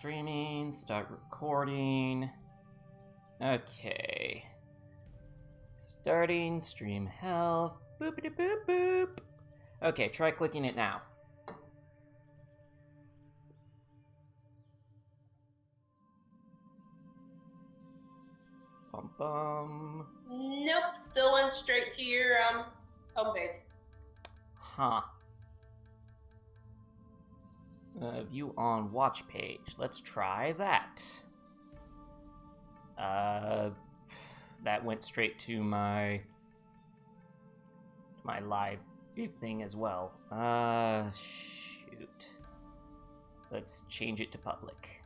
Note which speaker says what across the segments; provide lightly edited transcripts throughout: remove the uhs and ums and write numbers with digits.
Speaker 1: streaming, start recording. Okay. Starting stream health. Boopity boop boop. Okay, try clicking it now. Bum bum.
Speaker 2: Nope, still went straight to your homepage.
Speaker 1: Huh. View on watch page. Let's try that. That went straight to my live thing as well. Shoot. Let's change it to public.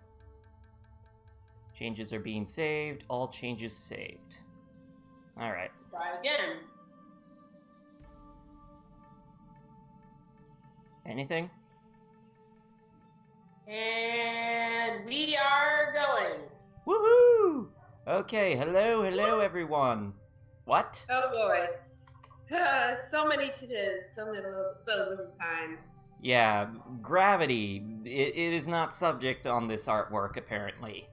Speaker 1: Changes are being saved. All changes saved. All right.
Speaker 2: Try again.
Speaker 1: Anything?
Speaker 2: And we are going.
Speaker 1: Woohoo! Okay, hello everyone. What?
Speaker 2: Oh boy. So many to-dos, so little time.
Speaker 1: Yeah, gravity. It is not subject on this artwork, apparently.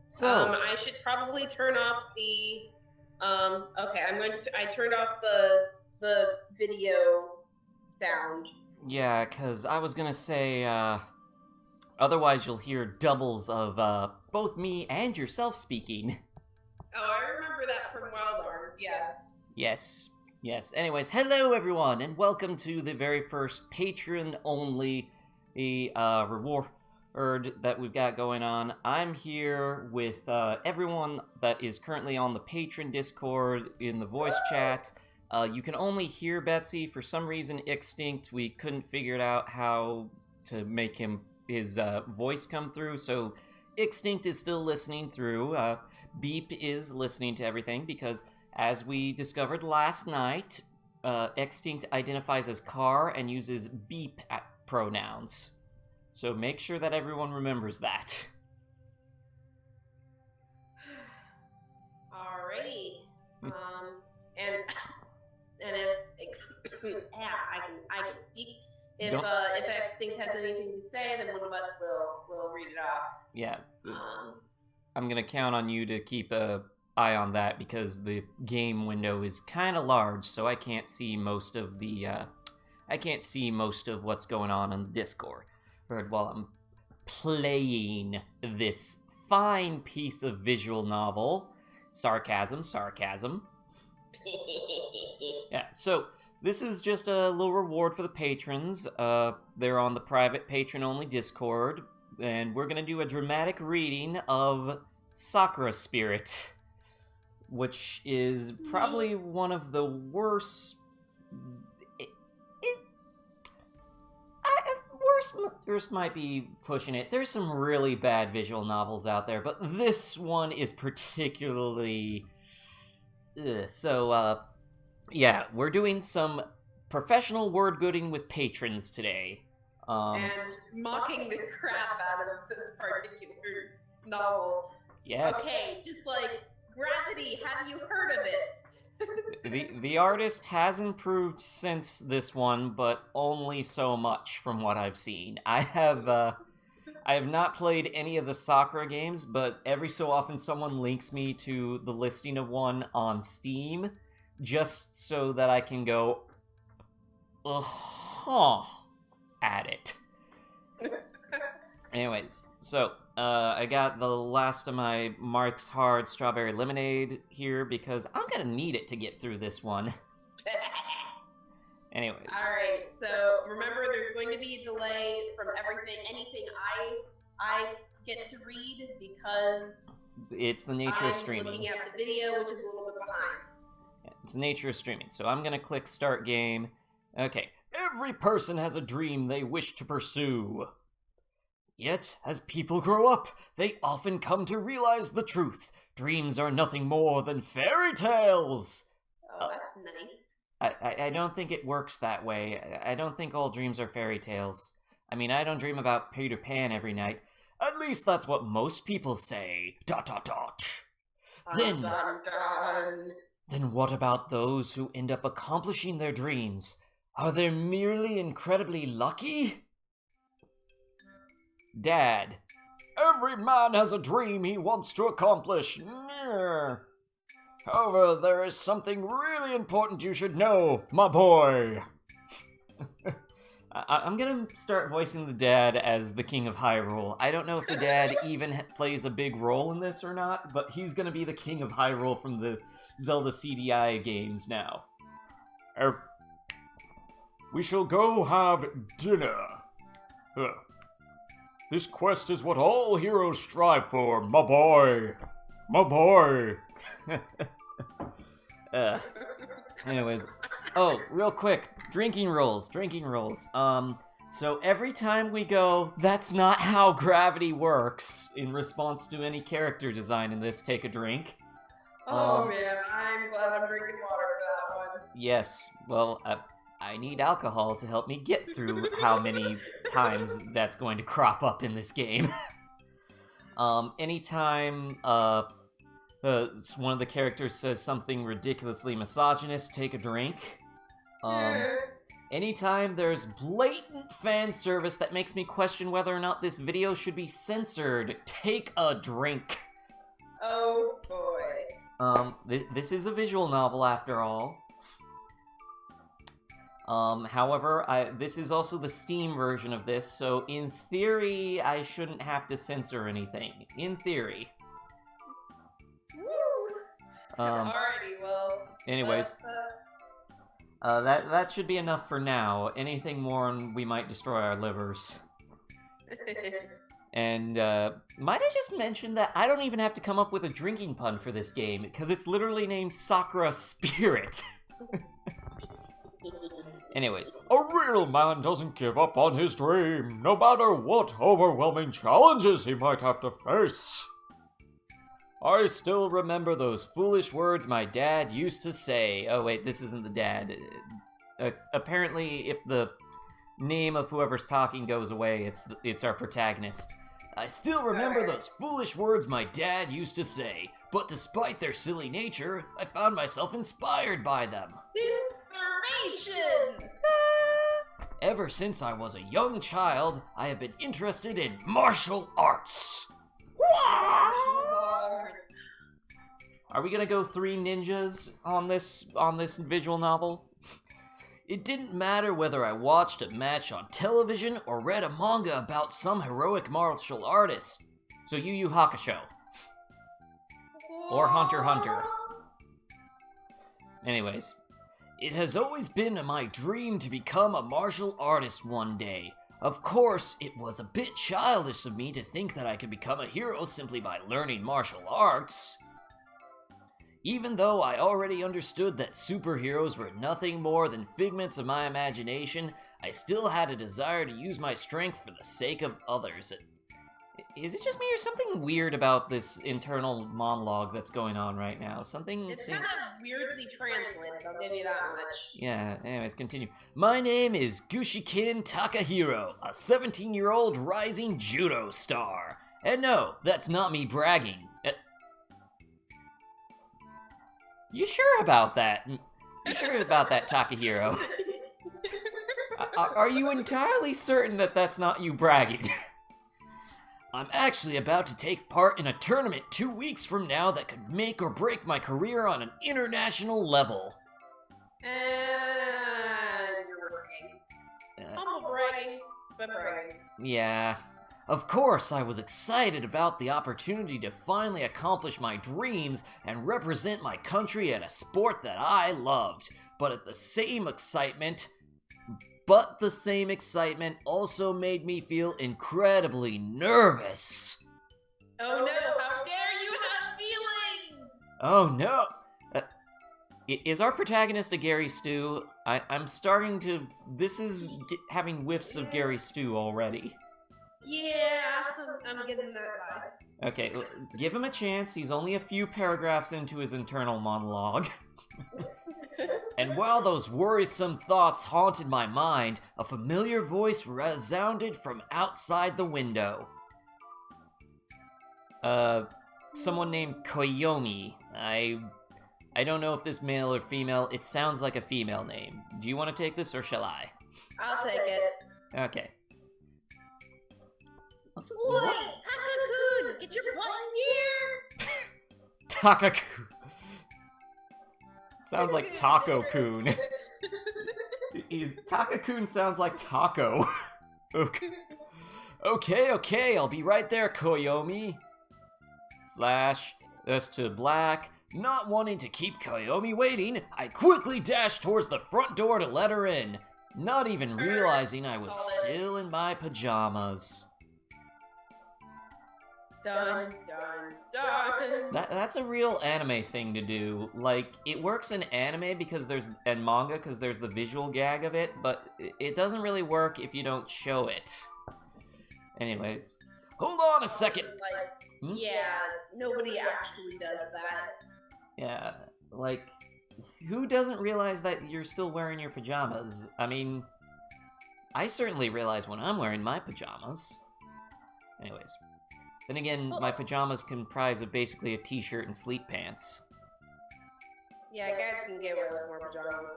Speaker 1: So
Speaker 2: I should probably turn off the. Okay, I turned off the video sound.
Speaker 1: yeah, because I was gonna say, otherwise you'll hear doubles of both me and yourself speaking.
Speaker 2: Oh, I remember that from Wild Arms. Yes.
Speaker 1: Yes. Anyways, hello everyone, and welcome to the very first patron-only reward that we've got going on. I'm here with everyone that is currently on the patron Discord in the voice chat. You can only hear Betsy. For some reason, Extinct, we couldn't figure it out how to make his voice come through, so Extinct is still listening through. Beep is listening to everything because, as we discovered last night, Extinct identifies as car and uses beep pronouns. So make sure that everyone remembers that.
Speaker 2: Alrighty. And if I can speak. If Extinct has anything to say, then one of us will read it off.
Speaker 1: Yeah. I'm gonna count on you to keep a eye on that because the game window is kind of large, so I can't see most of the what's going on in the Discord. But while I'm playing this fine piece of visual novel, sarcasm. Yeah, so this is just a little reward for the patrons. They're on the private patron-only Discord, and we're gonna do a dramatic reading of Sakura Spirit, which is probably one of the worst. Worst might be pushing it. There's some really bad visual novels out there, but this one is particularly. Yeah, we're doing some professional wordgooding with patrons today.
Speaker 2: And mocking the crap out of this particular novel.
Speaker 1: Yes.
Speaker 2: Okay, just like Gravity, have you heard of it?
Speaker 1: The artist has improved since this one, but only so much from what I've seen. I have not played any of the Sakura games, but every so often someone links me to the listing of one on Steam, just so that I can go, at it. Anyways, so I got the last of my Mark's Hard Strawberry Lemonade here because I'm gonna need it to get through this one. Anyways.
Speaker 2: Alright, so remember there's going to be a delay from anything I get to read because
Speaker 1: it's the nature of streaming.
Speaker 2: I'm looking at the video, which is a little bit behind.
Speaker 1: Yeah, it's the nature of streaming. So I'm gonna click start game. Okay. Every person has a dream they wish to pursue. Yet, as people grow up, they often come to realize the truth. Dreams are nothing more than fairy tales.
Speaker 2: Oh, that's nice.
Speaker 1: I don't think it works that way. I don't think all dreams are fairy tales. I mean, I don't dream about Peter Pan every night. At least that's what most people say. ... Then what about those who end up accomplishing their dreams? Are they merely incredibly lucky? Dad. Every man has a dream he wants to accomplish. However, there is something really important you should know, my boy. I'm gonna start voicing the dad as the King of Hyrule. I don't know if the dad even plays a big role in this or not, but he's gonna be the King of Hyrule from the Zelda CDI games now. We shall go have dinner. This quest is what all heroes strive for, my boy. My boy. Anyways. Oh, real quick. Drinking rules. So every time we go, that's not how gravity works, in response to any character design in this, take a drink.
Speaker 2: Oh man, I'm glad I'm drinking water for that one.
Speaker 1: Yes, well, I need alcohol to help me get through how many times that's going to crop up in this game. Anytime one of the characters says something ridiculously misogynist, take a drink. Anytime there's blatant fan service that makes me question whether or not this video should be censored, take a drink.
Speaker 2: Oh boy.
Speaker 1: This is a visual novel after all. However, this is also the Steam version of this, so in theory, I shouldn't have to censor anything. In theory.
Speaker 2: Woo! Alrighty, well.
Speaker 1: Anyways. That should be enough for now. Anything more and we might destroy our livers. And, might I just mention that I don't even have to come up with a drinking pun for this game, because it's literally named Sakura Spirit. Anyways.
Speaker 3: A real man doesn't give up on his dream, no matter what overwhelming challenges he might have to face.
Speaker 1: I still remember those foolish words my dad used to say. Oh wait, this isn't the dad. Apparently, if the name of whoever's talking goes away, it's our protagonist. I still remember those foolish words my dad used to say, but despite their silly nature, I found myself inspired by them.
Speaker 2: Inspiration!
Speaker 1: Ever since I was a young child, I have been interested in martial arts. Are we gonna go 3 ninjas on this visual novel? It didn't matter whether I watched a match on television or read a manga about some heroic martial artist. So Yu Yu Hakusho. Or Hunter x Hunter. Anyways. It has always been my dream to become a martial artist one day. Of course, it was a bit childish of me to think that I could become a hero simply by learning martial arts. Even though I already understood that superheroes were nothing more than figments of my imagination, I still had a desire to use my strength for the sake of others. Is it just me or something weird about this internal monologue that's going on right now?
Speaker 2: It's kind of weirdly translated, I'll give you that much.
Speaker 1: Yeah, anyways, continue. My name is Gushikin Takahiro, a 17-year-old rising judo star. And no, that's not me bragging. You sure about that? You sure about that, Takahiro? Are you entirely certain that that's not you bragging? I'm actually about to take part in a tournament 2 weeks from now that could make or break my career on an international level.
Speaker 2: And you're bragging. Humble bragging, but bragging.
Speaker 1: Yeah. Of course, I was excited about the opportunity to finally accomplish my dreams and represent my country at a sport that I loved. But the same excitement also made me feel incredibly nervous.
Speaker 2: Oh no, how dare you have feelings!
Speaker 1: Oh no! Is our protagonist a Gary Stu? I'm starting to... This is having whiffs of Gary Stu already.
Speaker 2: Yeah, I'm getting that vibe.
Speaker 1: Okay, give him a chance. He's only a few paragraphs into his internal monologue. And while those worrisome thoughts haunted my mind, a familiar voice resounded from outside the window. Someone named Koyomi. I don't know if this male or female. It sounds like a female name. Do you want to take this or shall I?
Speaker 2: I'll take it.
Speaker 1: Okay.
Speaker 2: Oi, Taka-kun, get your butt in here!
Speaker 1: Taka-kun. Sounds like Taco-kun. Taka-kun sounds like taco. Okay, I'll be right there, Koyomi. Flash, this to black. Not wanting to keep Koyomi waiting, I quickly dashed towards the front door to let her in, not even realizing I was still in my pajamas.
Speaker 2: Dun, dun, dun.
Speaker 1: That's a real anime thing to do. Like, it works in anime and manga because there's the visual gag of it, but it doesn't really work if you don't show it. Anyways, hold on a second.
Speaker 2: Yeah, nobody actually does that.
Speaker 1: Yeah, like, who doesn't realize that you're still wearing your pajamas? I mean, I certainly realize when I'm wearing my pajamas. Anyways. Then again, my pajamas comprise of basically a t-shirt and sleep pants.
Speaker 2: Yeah, guys can get away with more pajamas.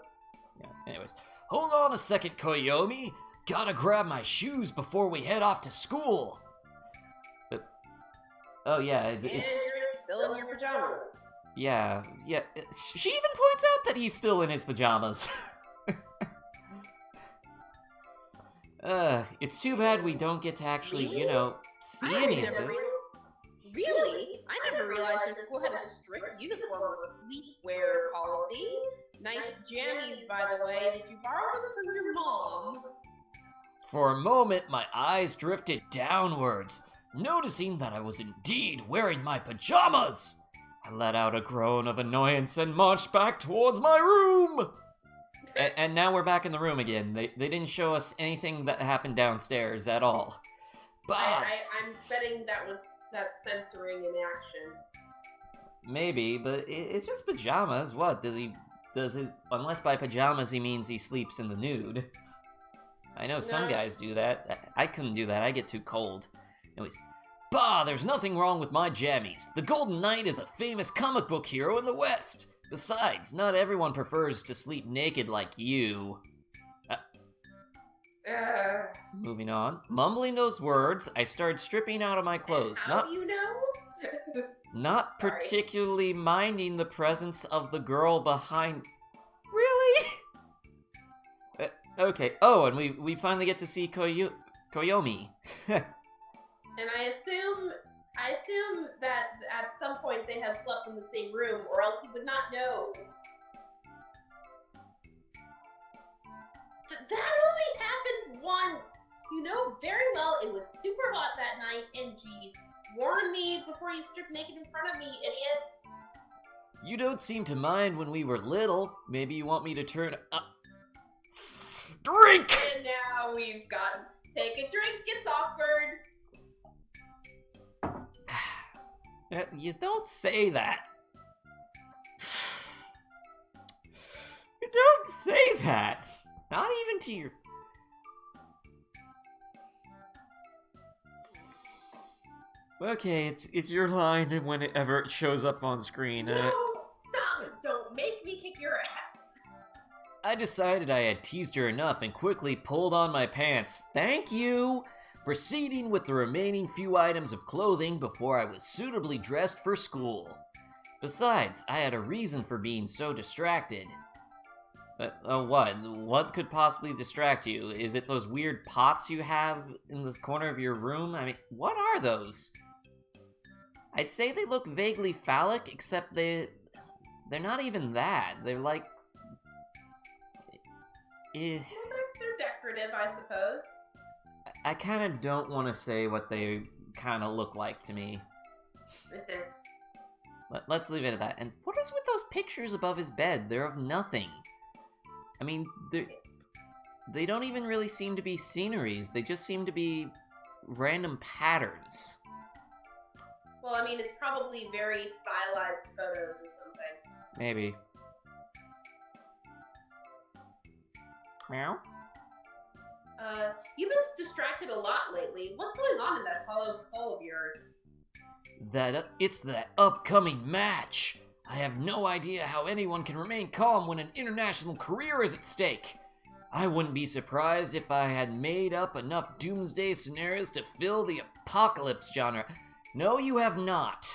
Speaker 1: Yeah, anyways. Hold on a second, Koyomi! Gotta grab my shoes before we head off to school! Oh yeah,
Speaker 2: And you're still in your pajamas.
Speaker 1: Yeah. She even points out that he's still in his pajamas. It's too bad we don't get to actually, see any of this.
Speaker 2: Really? I never realized our school had a strict uniform or sleepwear policy. Nice jammies, by the way. Did you borrow them from your mom?
Speaker 1: For a moment, my eyes drifted downwards, noticing that I was indeed wearing my pajamas. I let out a groan of annoyance and marched back towards my room. And now we're back in the room again. They didn't show us anything that happened downstairs at all. But
Speaker 2: I'm betting that's censoring in action.
Speaker 1: Maybe, but it's just pajamas. What does he? Unless by pajamas he means he sleeps in the nude. I know some guys do that. I couldn't do that. I get too cold. Anyways, there's nothing wrong with my jammies. The Golden Knight is a famous comic book hero in the West. Besides, not everyone prefers to sleep naked like you. Moving on. Mumbling those words, I started stripping out of my clothes.
Speaker 2: How do you know?
Speaker 1: Not particularly minding the presence of the girl behind. Really? Okay. Oh, and we finally get to see Koyomi.
Speaker 2: And I assume that at some point they have slept in the same room, or else he would not know. That only happened once. You know very well it was super hot that night, and geez, warn me before you strip naked in front of me, idiot.
Speaker 1: You don't seem to mind when we were little. Maybe you want me to turn up. Drink!
Speaker 2: And now we've got take a drink, it's awkward.
Speaker 1: You don't say that. You don't say that. Not even to your... Okay, it's your line whenever it shows up on screen.
Speaker 2: No, stop! Don't make me kick your ass.
Speaker 1: I decided I had teased her enough and quickly pulled on my pants. Thank you! Proceeding with the remaining few items of clothing before I was suitably dressed for school. Besides, I had a reason for being so distracted. What? What could possibly distract you? Is it those weird pots you have in this corner of your room? I mean, what are those? I'd say they look vaguely phallic, except they're not even that. They're like...
Speaker 2: They're decorative, I suppose.
Speaker 1: I kind of don't want to say what they kind of look like to me. Let's leave it at that. And what is with those pictures above his bed? They're of nothing. I mean, they don't even really seem to be sceneries. They just seem to be random patterns.
Speaker 2: Well, I mean, it's probably very stylized photos or something.
Speaker 1: Maybe. Meow?
Speaker 2: You've been distracted a lot lately. What's going on in that hollow skull of yours?
Speaker 1: It's that upcoming match. I have no idea how anyone can remain calm when an international career is at stake. I wouldn't be surprised if I had made up enough doomsday scenarios to fill the apocalypse genre. No, you have not.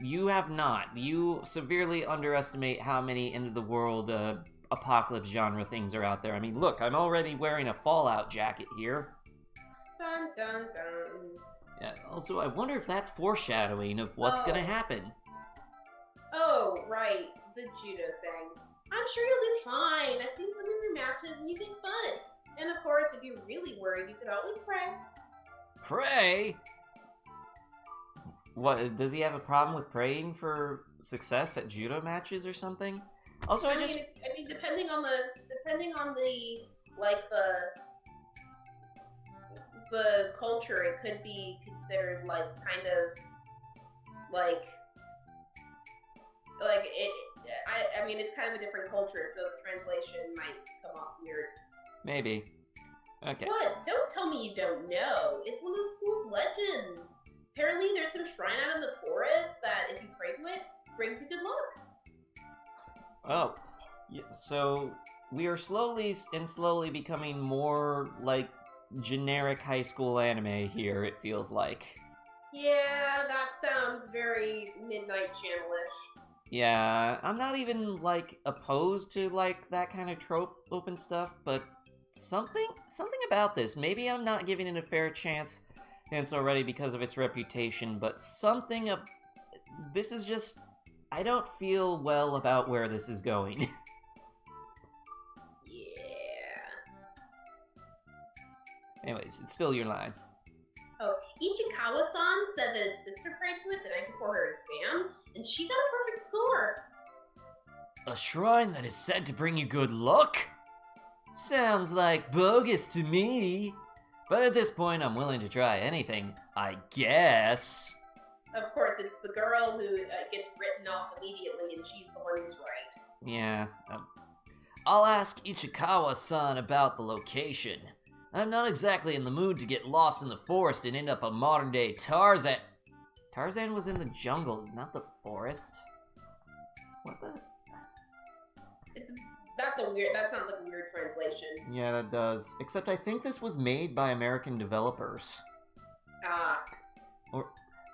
Speaker 1: You have not. You severely underestimate how many end-of-the-world apocalypse genre things are out there. I mean, look, I'm already wearing a Fallout jacket here.
Speaker 2: Dun dun dun.
Speaker 1: Yeah, also, I wonder if that's foreshadowing of what's gonna happen.
Speaker 2: Oh, right. The judo thing. I'm sure you'll do fine. I've seen some of your matches and you kick butt. And of course, if you're really worried, you could always pray.
Speaker 1: Pray? What, does he have a problem with praying for success at judo matches or something? Also,
Speaker 2: I mean, depending on the culture, it could be considered like kind of like it. I mean, it's kind of a different culture, so the translation might come off weird.
Speaker 1: Maybe. Okay.
Speaker 2: What? Don't tell me you don't know. It's one of the school's legends. Apparently, there's some shrine out in the forest that, if you pray to it, brings you good luck.
Speaker 1: Oh, so we are slowly becoming more like generic high school anime here, it feels like.
Speaker 2: Yeah, that sounds very Midnight Channel-ish.
Speaker 1: Yeah, I'm not even, like, opposed to, like, that kind of trope open stuff, but something about this. Maybe I'm not giving it a fair chance already because of its reputation, but this is just... I don't feel well about where this is going.
Speaker 2: Yeah.
Speaker 1: Anyways, it's still your line.
Speaker 2: Oh, Ichikawa-san said that his sister prayed to it the night before her exam, and she got a perfect score.
Speaker 1: A shrine that is said to bring you good luck? Sounds like bogus to me. But at this point, I'm willing to try anything, I guess.
Speaker 2: Of course, it's the girl who gets written off immediately, and she's the one who's right.
Speaker 1: Yeah, I'll ask Ichikawa-san about the location. I'm not exactly in the mood to get lost in the forest and end up a modern-day Tarzan. Tarzan was in the jungle, not the forest. What the?
Speaker 2: That sounds like a weird translation.
Speaker 1: Yeah, that does. Except I think this was made by American developers.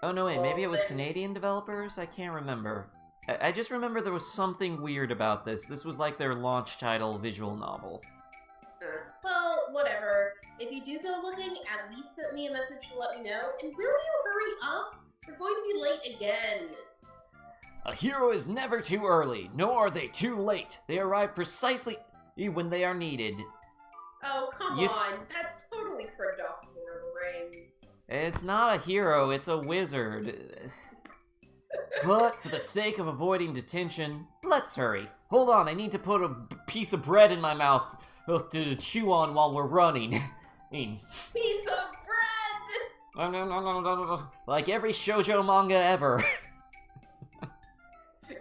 Speaker 1: Oh no, wait, maybe it was Canadian developers? I can't remember. I just remember there was something weird about this. This was like their launch title visual novel.
Speaker 2: Well, whatever. If you do go looking, at least send me a message to let me know. And will you hurry up? We're going to be late again.
Speaker 1: A hero is never too early, nor are they too late. They arrive precisely when they are needed.
Speaker 2: Oh, come on. That's totally cribbed off Lord of the Rings.
Speaker 1: It's not a hero, it's a wizard. But for the sake of avoiding detention, let's hurry. Hold on, I need to put a piece of bread in my mouth to chew on while we're running.
Speaker 2: Piece of bread!
Speaker 1: Like every shoujo manga ever.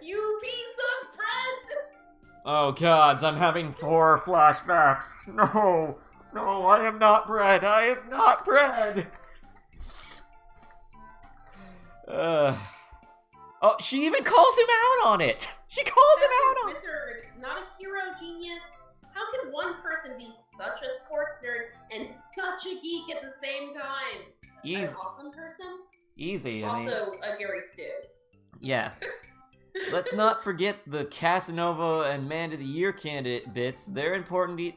Speaker 2: You piece of bread!
Speaker 1: Oh gods, I'm having 4 flashbacks. No, I am not bread. I am not bread. Oh, she even calls him out on it. She calls him out on it.
Speaker 2: Wizard, not a hero genius. How can one person be such a sports nerd and such a geek at the same time? An awesome person?
Speaker 1: Easy.
Speaker 2: Also, a Gary Stu.
Speaker 1: Yeah. Let's not forget the Casanova and Man of the Year candidate bits. They're important.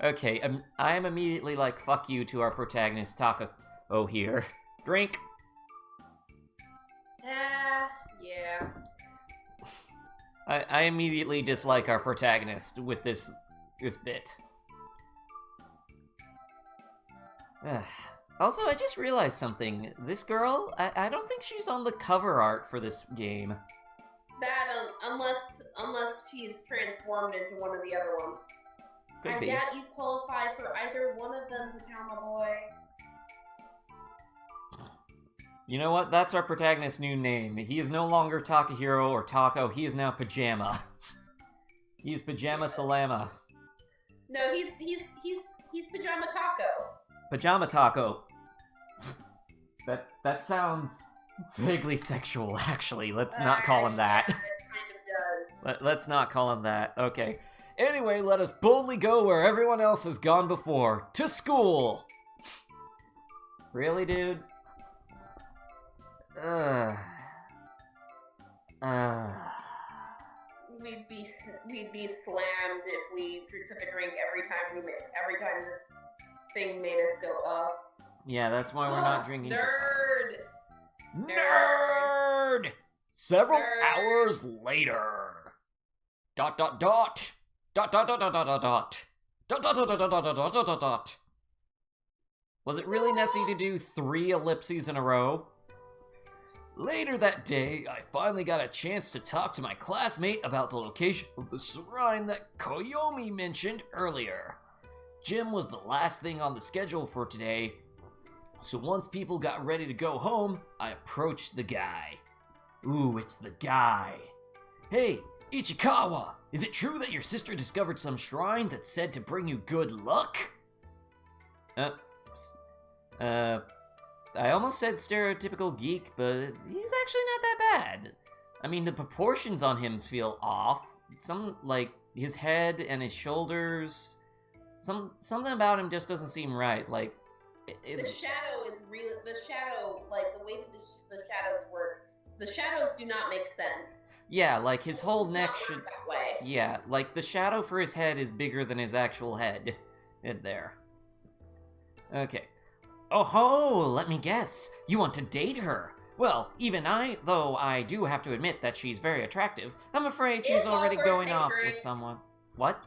Speaker 1: Okay, I'm immediately like, fuck you to our protagonist, Taka. Oh, here. Drink.
Speaker 2: Yeah.
Speaker 1: I immediately dislike our protagonist with this bit. Also, I just realized something. This girl, I don't think she's on the cover art for this game.
Speaker 2: That, unless she's transformed into one of the other ones.
Speaker 1: Could be.
Speaker 2: doubt you qualify for either one of them, Pajama Boy.
Speaker 1: You know what? That's our protagonist's new name. He is no longer Takahiro or Taco. He is now Pajama. He is Pajama Salama.
Speaker 2: No, he's Pajama Taco.
Speaker 1: Pajama Taco. That sounds vaguely sexual, actually. Let's not call him that.
Speaker 2: Yeah, it kind of does.
Speaker 1: Let's not call him that. Okay. Anyway, let us boldly go where everyone else has gone before. To school! Really, dude? Ugh.
Speaker 2: We'd be slammed if we took a drink every time this thing made us go off.
Speaker 1: Yeah, that's why we're not drinking.
Speaker 2: Nerd.
Speaker 3: Several
Speaker 2: Nerd.
Speaker 3: hours later. Dot dot dot. Dot dot dot dot dot dot dot. Dot dot dot dot dot dot dot dot dot.
Speaker 1: Was it really necessary to do 3 ellipses in a row?
Speaker 3: Later that day, I finally got a chance to talk to my classmate about the location of the shrine that Koyomi mentioned earlier. Gym was the last thing on the schedule for today, so once people got ready to go home, I approached the guy. Ooh, it's the guy. Hey, Ichikawa, is it true that your sister discovered some shrine that's said to bring you good luck?
Speaker 1: I almost said stereotypical geek, but he's actually not that bad. I mean, the proportions on him feel off. Some, like, his head and his shoulders, something about him just doesn't seem right. Like,
Speaker 2: the shadow is real. The shadow, like, the way that the shadows work, the shadows do not make sense.
Speaker 1: Yeah, like, his whole
Speaker 2: It's
Speaker 1: neck
Speaker 2: not
Speaker 1: should...
Speaker 2: that way.
Speaker 1: Yeah, like, the shadow for his head is bigger than his actual head. There. Okay. Oh ho, let me guess. You want to date her? Well, even though I do have to admit that she's very attractive, I'm afraid she's
Speaker 2: It's
Speaker 1: already
Speaker 2: awkward,
Speaker 1: going
Speaker 2: take a
Speaker 1: off
Speaker 2: drink.
Speaker 1: with someone. What?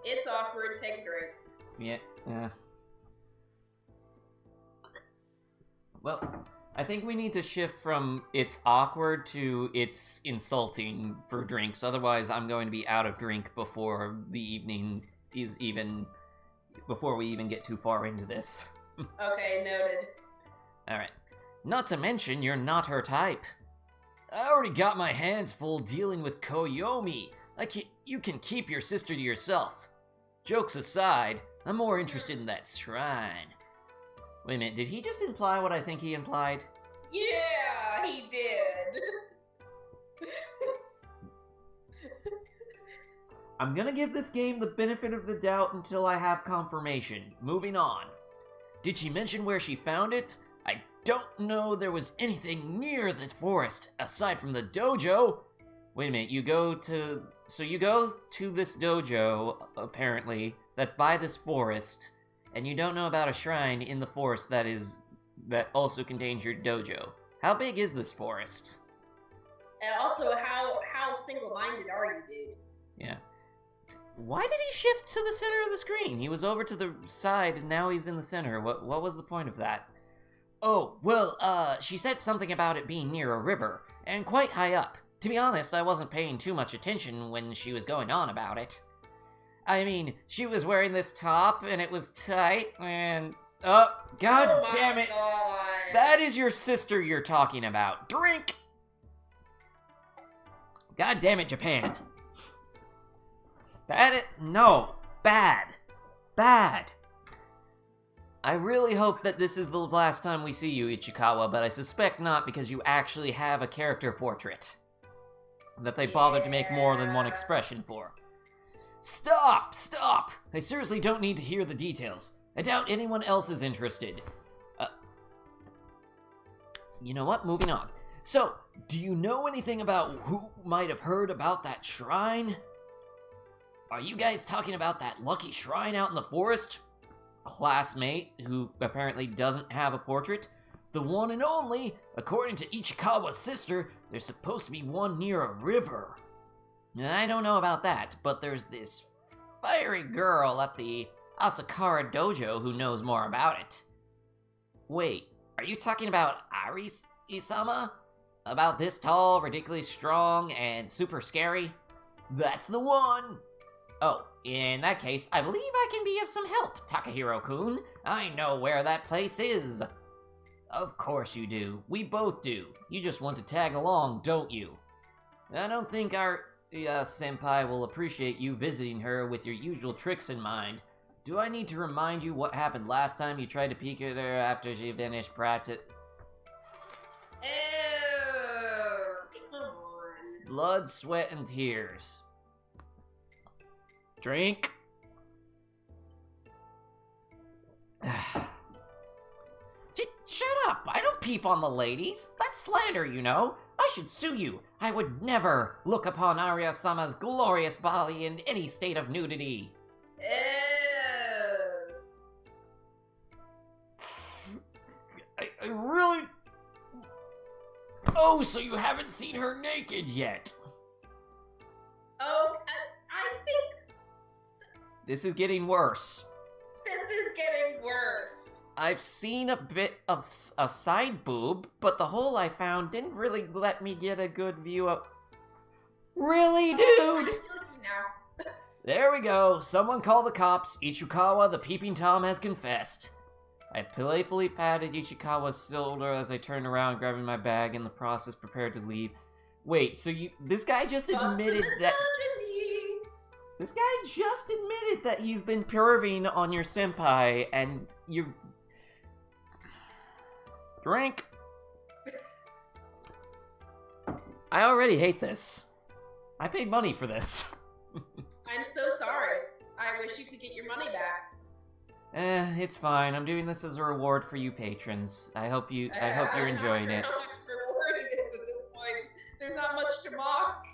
Speaker 2: It's awkward. Take a drink.
Speaker 1: Yeah. Well, I think we need to shift from it's awkward to it's insulting for drinks. Otherwise, I'm going to be out of drink before the evening is even... before we even get too far into this.
Speaker 2: Okay, noted.
Speaker 1: Alright. Not to mention, you're not her type.
Speaker 3: I already got my hands full dealing with Koyomi. You can keep your sister to yourself. Jokes aside, I'm more interested in that shrine.
Speaker 1: Wait a minute, did he just imply what I think he implied?
Speaker 2: Yeah, he did.
Speaker 1: I'm gonna give this game the benefit of the doubt until I have confirmation. Moving on.
Speaker 3: Did she mention where she found it? I don't know there was anything near this forest, aside from the dojo.
Speaker 1: Wait a minute, you go to this dojo, apparently, that's by this forest, and you don't know about a shrine in the forest that also contains your dojo. How big is this forest?
Speaker 2: And also, how single-minded are you, dude?
Speaker 1: Yeah. Why did he shift to the center of the screen? He was over to the side, and now he's in the center. What was the point of that?
Speaker 3: Oh, well, she said something about it being near a river, and quite high up.
Speaker 1: To be honest, I wasn't paying too much attention when she was going on about it. I mean, she was wearing this top, and it was tight, and... Oh, god
Speaker 2: Oh my
Speaker 1: damn it!
Speaker 2: God.
Speaker 1: That is your sister you're talking about. Drink! God damn it, Japan. No. Bad. I really hope that this is the last time we see you, Ichikawa, but I suspect not because you actually have a character portrait that they bothered to make more than one expression for.
Speaker 3: Stop! I seriously don't need to hear the details. I doubt anyone else is interested.
Speaker 1: You know what? Moving on.
Speaker 3: So, do you know anything about who might have heard about that shrine? Are you guys talking about that lucky shrine out in the forest?
Speaker 1: Classmate, who apparently doesn't have a portrait.
Speaker 3: The one and only. According to Ichikawa's sister, there's supposed to be one near a river.
Speaker 1: I don't know about that, but there's this fiery girl at the Sakura dojo who knows more about it. Wait, are you talking about Isama? About this tall, ridiculously strong, and super scary?
Speaker 3: That's the one.
Speaker 1: Oh, in that case, I believe I can be of some help, Takahiro-kun. I know where that place is. Of course you do. We both do. You just want to tag along, don't you? I don't think our senpai will appreciate you visiting her with your usual tricks in mind. Do I need to remind you what happened last time you tried to peek at her after she finished practice?
Speaker 2: Come on.
Speaker 1: Blood, sweat, and tears. Drink. Shut up! I don't peep on the ladies. That's slander, you know. I should sue you. I would never look upon Arya-sama's glorious body in any state of nudity.
Speaker 2: Ew.
Speaker 1: I really... Oh, so you haven't seen her naked yet?
Speaker 2: Oh, I think
Speaker 1: This is getting worse.
Speaker 2: this is getting worse.
Speaker 1: I've seen a bit of a side boob, but the hole I found didn't really let me get a good view of... Really,
Speaker 2: I
Speaker 1: dude?
Speaker 2: feel you now.
Speaker 1: There we go. Someone call the cops. Ichikawa, the peeping Tom, has confessed. I playfully patted Ichikawa's shoulder as I turned around, grabbing my bag, in the process prepared to leave. Wait, so this guy just admitted that... This guy just admitted that he's been perving on your senpai, and you... Drink. I already hate this. I paid money for this.
Speaker 2: I'm so sorry. I wish you could get your money back.
Speaker 1: It's fine. I'm doing this as a reward for you patrons. I hope you're enjoying it.
Speaker 2: I'm not sure how much reward it is at this point. There's not much to mock.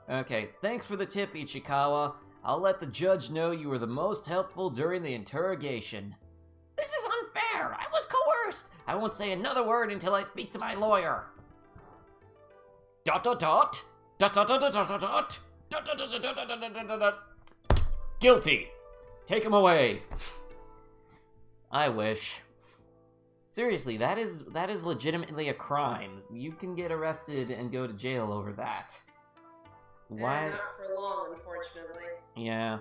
Speaker 1: Okay, thanks for the tip, Ichikawa. I'll let the judge know you were the most helpful during the interrogation. This is unfair! I was coerced! I won't say another word until I speak to my lawyer. Dot dot dot! Dot dot dot dot dot dot dot! Dot dot dot dot dot dot dot dot dot! Guilty! Take him away! I wish. Seriously, that is legitimately a crime. You can get arrested and go to jail over that. Why?
Speaker 2: Not for long, unfortunately.
Speaker 1: Yeah.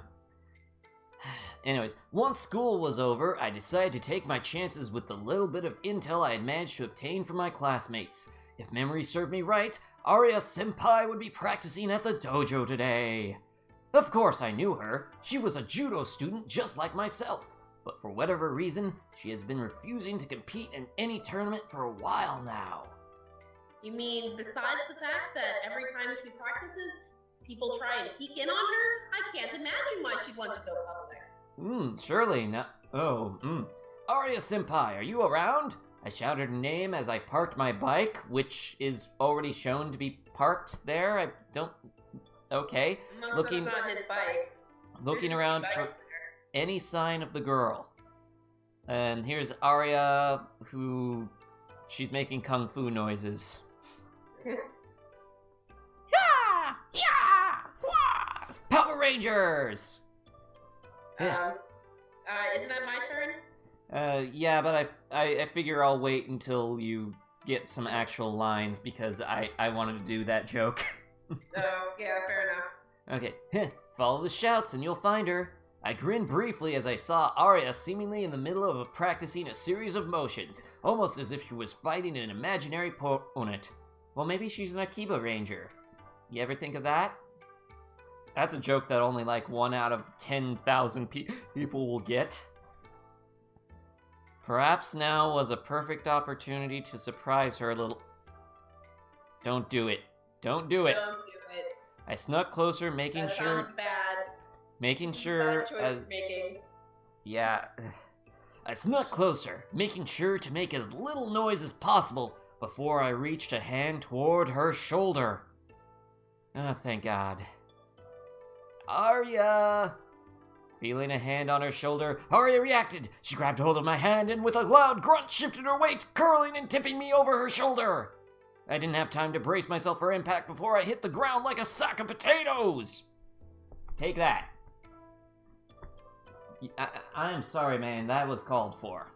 Speaker 1: Anyways, once school was over, I decided to take my chances with the little bit of intel I had managed to obtain from my classmates. If memory served me right, Arya-senpai would be practicing at the dojo today. Of course I knew her. She was a judo student just like myself. But for whatever reason, she has been refusing to compete in any tournament for a while now.
Speaker 2: You mean, besides the fact that every time she practices, people try and peek in on her? I can't imagine why she'd want to go public.
Speaker 1: Surely not. Arya-senpai, are you around? I shouted her name as I parked my bike, which is already shown to be parked there. I don't... Okay.
Speaker 2: No, that's not his bike.
Speaker 1: Looking
Speaker 2: There's
Speaker 1: around
Speaker 2: two
Speaker 1: for
Speaker 2: bikes
Speaker 1: any sign of the girl. And here's Arya, who... she's making kung fu noises.
Speaker 2: there.
Speaker 1: Yeah! Yeah! Wah! Power Rangers!
Speaker 2: Isn't that my turn?
Speaker 1: Yeah, but I figure I'll wait until you get some actual lines because I wanted to do that joke.
Speaker 2: Oh, yeah, fair enough.
Speaker 1: Okay, follow the shouts and you'll find her. I grinned briefly as I saw Arya seemingly in the middle of practicing a series of motions, almost as if she was fighting an imaginary opponent. Well, maybe she's an Akiba Ranger. You ever think of that? That's a joke that only like 1 out of 10,000 people will get. Perhaps now was a perfect opportunity to surprise her a little. Don't do it. Don't do it.
Speaker 2: Don't do it.
Speaker 1: I snuck closer, making
Speaker 2: That
Speaker 1: sure.
Speaker 2: sounds bad.
Speaker 1: Making sure
Speaker 2: Bad choice
Speaker 1: as.
Speaker 2: making.
Speaker 1: Yeah. I snuck closer, making sure to make as little noise as possible before I reached a hand toward her shoulder. Oh, thank God. Arya! Feeling a hand on her shoulder, Arya reacted. She grabbed hold of my hand and with a loud grunt shifted her weight, curling and tipping me over her shoulder. I didn't have time to brace myself for impact before I hit the ground like a sack of potatoes. Take that. I'm sorry, man. That was called for.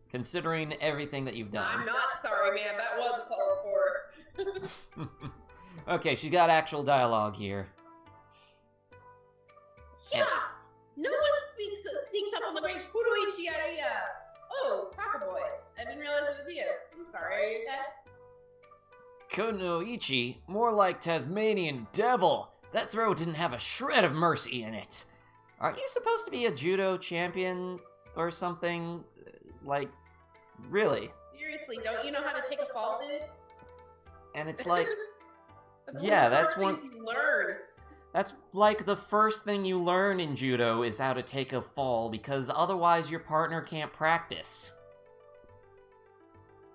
Speaker 1: Considering everything that you've done.
Speaker 2: I'm not sorry, man. That was called for.
Speaker 1: Okay, she's got actual dialogue here.
Speaker 2: Yeah! No one sneaks up on the great Kuroichi Arya! Oh, Taka Boy. I didn't realize it was you. I'm sorry, are you okay?
Speaker 1: Kunoichi, more like Tasmanian devil. That throw didn't have a shred of mercy in it. Aren't you supposed to be a judo champion or something? Like, really?
Speaker 2: Seriously, don't you know how to take a fall, dude?
Speaker 1: And it's like,
Speaker 2: That's
Speaker 1: yeah,
Speaker 2: one of the
Speaker 1: that's
Speaker 2: hard things you learn.
Speaker 1: That's like the first thing you learn in judo is how to take a fall, because otherwise your partner can't practice.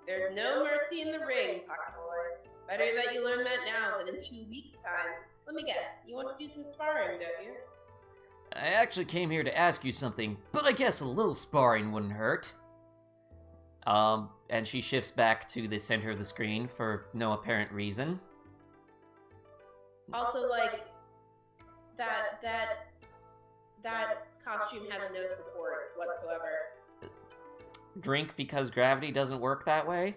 Speaker 2: There's no mercy in the ring, Taka boy. Better that you learn that now than in 2 weeks' time. Let me guess, you want to do some sparring, don't you?
Speaker 3: I actually came here to ask you something, but I guess a little sparring wouldn't hurt.
Speaker 1: And she shifts back to the center of the screen for no apparent reason.
Speaker 2: Also, like, that costume has no support whatsoever.
Speaker 1: Drink because gravity doesn't work that way?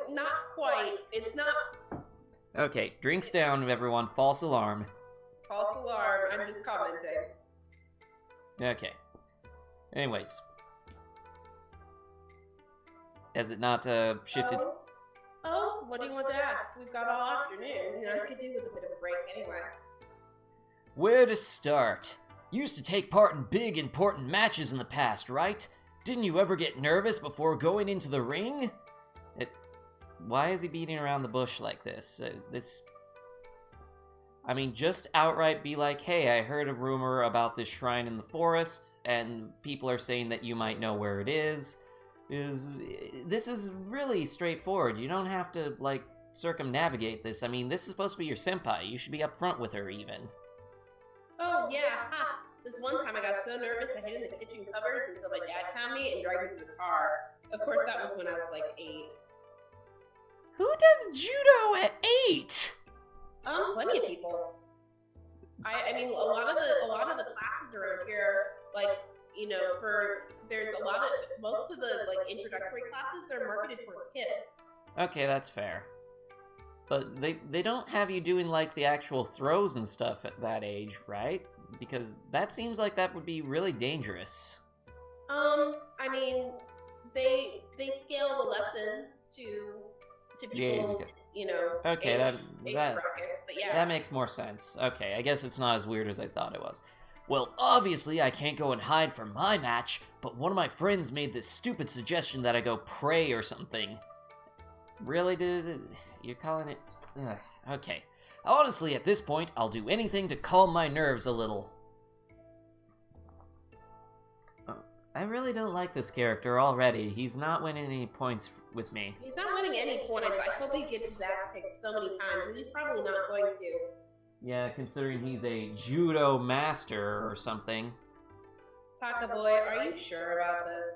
Speaker 2: Not quite. It's not.
Speaker 1: Okay, drinks down, everyone. False alarm.
Speaker 2: False alarm. I'm just commenting.
Speaker 1: Okay. Anyways. Has it not shifted?
Speaker 2: Oh, what do you want to ask? We've got all afternoon. I could do with a bit of a break anyway.
Speaker 3: Where to start? Used to take part in big, important matches in the past, right? Didn't you ever get nervous before going into the ring?
Speaker 1: Why is he beating around the bush like this? I mean, just outright be like, hey, I heard a rumor about this shrine in the forest, and people are saying that you might know where it is. This is really straightforward. You don't have to, like, circumnavigate this. I mean, this is supposed to be your senpai. You should be upfront with her, even.
Speaker 2: Oh, yeah, ha! This one time I got so nervous I hid in the kitchen cupboards until my dad found me and dragged me to the car. Of course, that was when I was like 8.
Speaker 3: Who does judo at 8?
Speaker 2: Plenty of people. I mean, a lot of the classes around here, like, you know, most of the, like, introductory classes are marketed towards kids.
Speaker 1: Okay, that's fair. But they don't have you doing, like, the actual throws and stuff at that age, right? Because that seems like that would be really dangerous.
Speaker 2: I mean, they scale the lessons to people's, you know,
Speaker 1: okay,
Speaker 2: age
Speaker 1: that
Speaker 2: brackets, but yeah.
Speaker 1: That makes more sense. Okay, I guess it's not as weird as I thought it was.
Speaker 3: Well, obviously I can't go and hide for my match, but one of my friends made this stupid suggestion that I go pray or something.
Speaker 1: Really, dude? You're calling it... Ugh. Okay.
Speaker 3: Honestly, at this point, I'll do anything to calm my nerves a little.
Speaker 1: I really don't like this character already. He's not winning any points with me.
Speaker 2: He's not winning any points. I hope he gets his ass kicked so many times, and he's probably not going to.
Speaker 1: Yeah, considering he's a judo master or something.
Speaker 2: Taka boy, are you sure about this?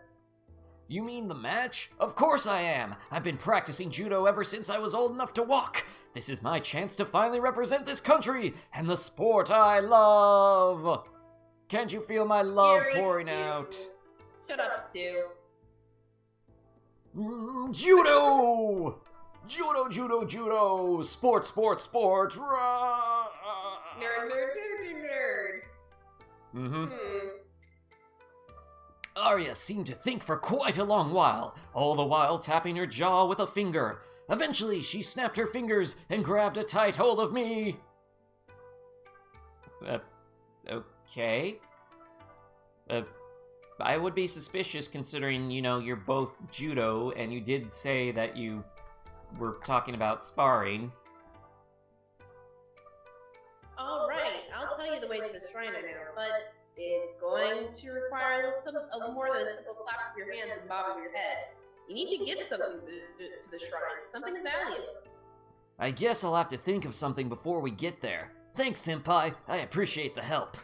Speaker 3: You mean the match? Of course I am! I've been practicing judo ever since I was old enough to walk! This is my chance to finally represent this country and the sport I love! Can't you feel my love pouring out?
Speaker 2: Shut up, Stu.
Speaker 3: Judo! Judo, judo, judo! Sport, sport, sport!
Speaker 2: Nerd, nerd, nerd, nerd.
Speaker 1: Mm-hmm.
Speaker 3: Arya seemed to think for quite a long while, all the while tapping her jaw with a finger. Eventually, she snapped her fingers and grabbed a tight hold of me.
Speaker 1: Okay. I would be suspicious considering, you know, you're both judo, and you did say that you were talking about sparring.
Speaker 2: Alright, I'll tell you the way to the shrine I know, but it's going to require a more than a simple clap of your hands and bob of your head. You need to give something to the shrine, something of value.
Speaker 3: I guess I'll have to think of something before we get there. Thanks, Senpai. I appreciate the help.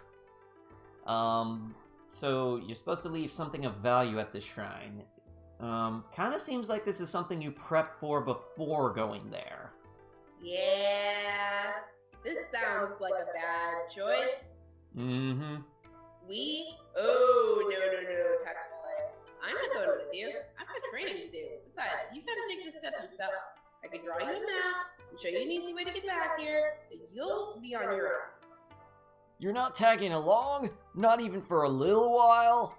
Speaker 1: So you're supposed to leave something of value at the shrine. Kind of seems like this is something you prep for before going there.
Speaker 2: Yeah, this sounds like a bad choice.
Speaker 1: Mm-hmm.
Speaker 2: Oh, no, Taka. I'm not going with you. I've got training to do. Besides, you've got to take this step yourself. I can draw you a map and show you an easy way to get back here, but you'll be on your own.
Speaker 3: You're not tagging along? Not even for a little while?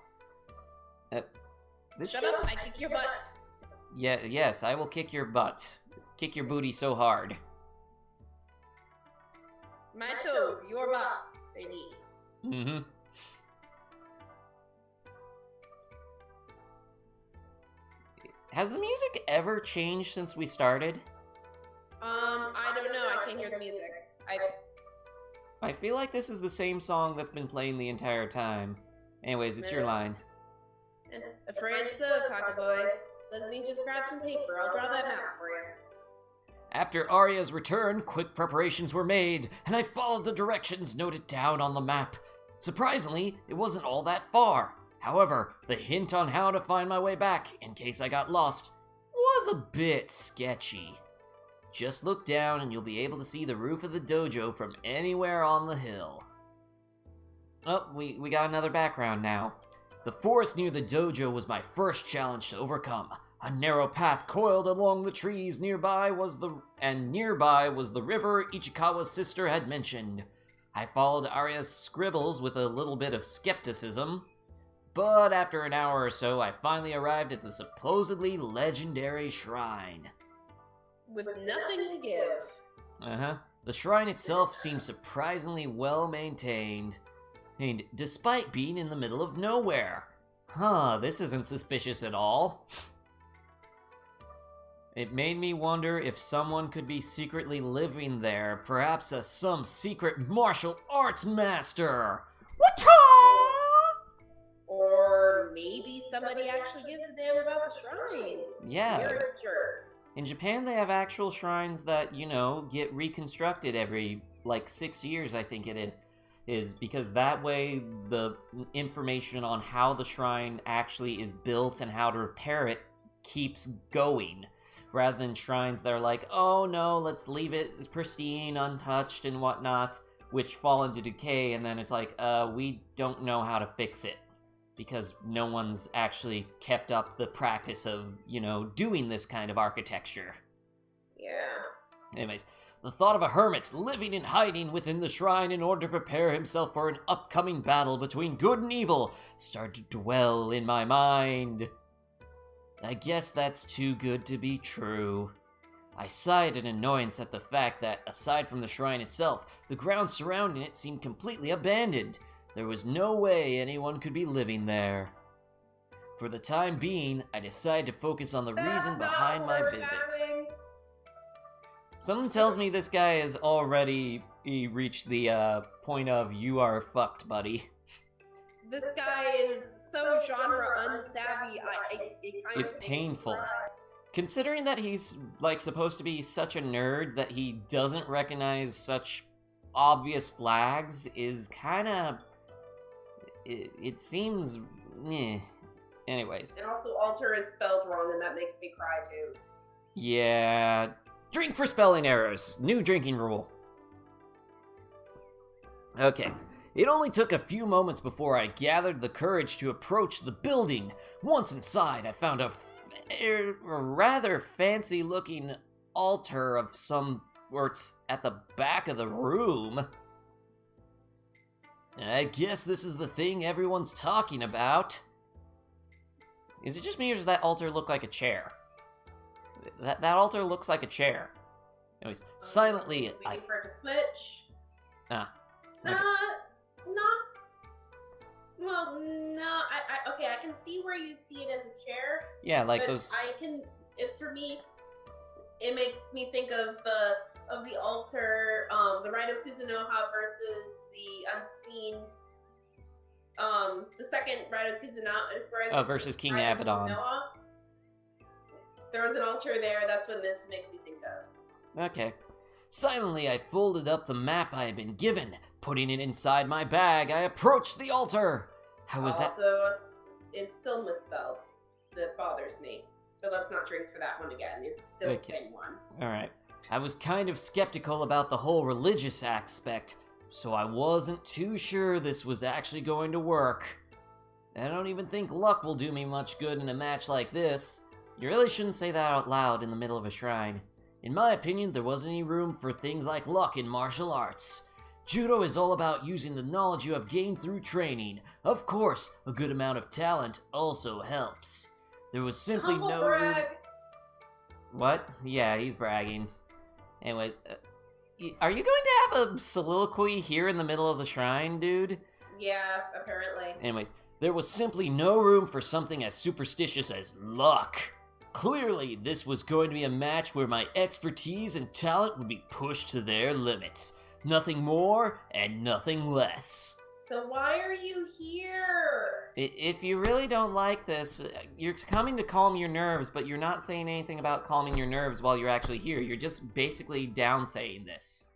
Speaker 2: Shut up, I kick your butt.
Speaker 1: Yeah, yes, I will kick your butt. Kick your booty so hard.
Speaker 2: My toes, your butts. They meet.
Speaker 1: Mm-hmm. Has the music ever changed since we started?
Speaker 2: I don't know. I can't hear the music.
Speaker 1: I feel like this is the same song that's been playing the entire time. Anyways, it's your line.
Speaker 2: Afraid so, Taco Boy. Let me just grab some paper. I'll draw that map for you.
Speaker 3: After Arya's return, quick preparations were made, and I followed the directions noted down on the map. Surprisingly, it wasn't all that far. However, the hint on how to find my way back, in case I got lost, was a bit sketchy. Just look down and you'll be able to see the roof of the dojo from anywhere on the hill. Oh, we got another background now. The forest near the dojo was my first challenge to overcome. A narrow path coiled along the trees nearby was the river Ichikawa's sister had mentioned. I followed Arya's scribbles with a little bit of skepticism, but after an hour or so, I finally arrived at the supposedly legendary shrine.
Speaker 2: With nothing to give.
Speaker 3: The shrine itself seemed surprisingly well maintained, and despite being in the middle of nowhere. This isn't suspicious at all. It made me wonder if someone could be secretly living there, perhaps some secret martial arts master. What?
Speaker 2: Or maybe somebody actually gives a damn about the shrine.
Speaker 1: Yeah.
Speaker 2: You're a jerk.
Speaker 1: In Japan, they have actual shrines that, get reconstructed every, 6 years, I think it is, because that way the information on how the shrine actually is built and how to repair it keeps going, rather than shrines that are like, oh no, let's leave it pristine, untouched, and whatnot, which fall into decay, and then it's like, we don't know how to fix it, because no one's actually kept up the practice of, doing this kind of architecture.
Speaker 2: Yeah.
Speaker 3: Anyways, the thought of a hermit living and hiding within the shrine in order to prepare himself for an upcoming battle between good and evil started to dwell in my mind. I guess that's too good to be true. I sighed in annoyance at the fact that, aside from the shrine itself, the ground surrounding it seemed completely abandoned. There was no way anyone could be living there. For the time being, I decided to focus on the reason behind my visit.
Speaker 1: Something tells me this guy has already reached the point of, you are fucked, buddy.
Speaker 2: This guy is so genre unsavvy,
Speaker 1: It's painful. Considering that he's, supposed to be such a nerd that he doesn't recognize such obvious flags is kinda... It seems... Anyways.
Speaker 2: And also, altar is spelled wrong, and that makes me cry, too.
Speaker 1: Yeah... Drink for spelling errors. New drinking rule.
Speaker 3: Okay. It only took a few moments before I gathered the courage to approach the building. Once inside, I found a rather fancy-looking altar of some sorts at the back of the room. I guess this is the thing everyone's talking about.
Speaker 1: Is it just me, or does that altar look like a chair? That altar looks like a chair.
Speaker 3: Anyways, silently,
Speaker 2: Waiting for it to switch.
Speaker 3: Okay.
Speaker 2: Okay, I can see where you see it as a chair.
Speaker 1: Yeah, like
Speaker 2: but
Speaker 1: those...
Speaker 2: for me, it makes me think of the altar, the Rite of Kuzunoha versus the Unseen, the second Rite of Kuzunoha.
Speaker 1: Versus King Abaddon.
Speaker 2: There was an altar there, that's what this makes me think of.
Speaker 1: Okay.
Speaker 3: Silently, I folded up the map I had been given. Putting it inside my bag, I approached the altar.
Speaker 2: It's still misspelled. That bothers me. But let's not drink for that one again. It's still the same one.
Speaker 1: Alright.
Speaker 3: I was kind of skeptical about the whole religious aspect, so I wasn't too sure this was actually going to work. I don't even think luck will do me much good in a match like this.
Speaker 1: You really shouldn't say that out loud in the middle of a shrine.
Speaker 3: In my opinion, there wasn't any room for things like luck in martial arts. Judo is all about using the knowledge you have gained through training. Of course, a good amount of talent also helps. There was simply no room...
Speaker 1: What? Yeah, he's bragging. Anyways, are you going to have a soliloquy here in the middle of the shrine, dude?
Speaker 2: Yeah, apparently.
Speaker 3: Anyways, there was simply no room for something as superstitious as luck. Clearly, this was going to be a match where my expertise and talent would be pushed to their limits. Nothing more and nothing less.
Speaker 2: So why are you here?
Speaker 1: If you really don't like this, you're coming to calm your nerves, but you're not saying anything about calming your nerves while you're actually here. You're just basically downsaying this.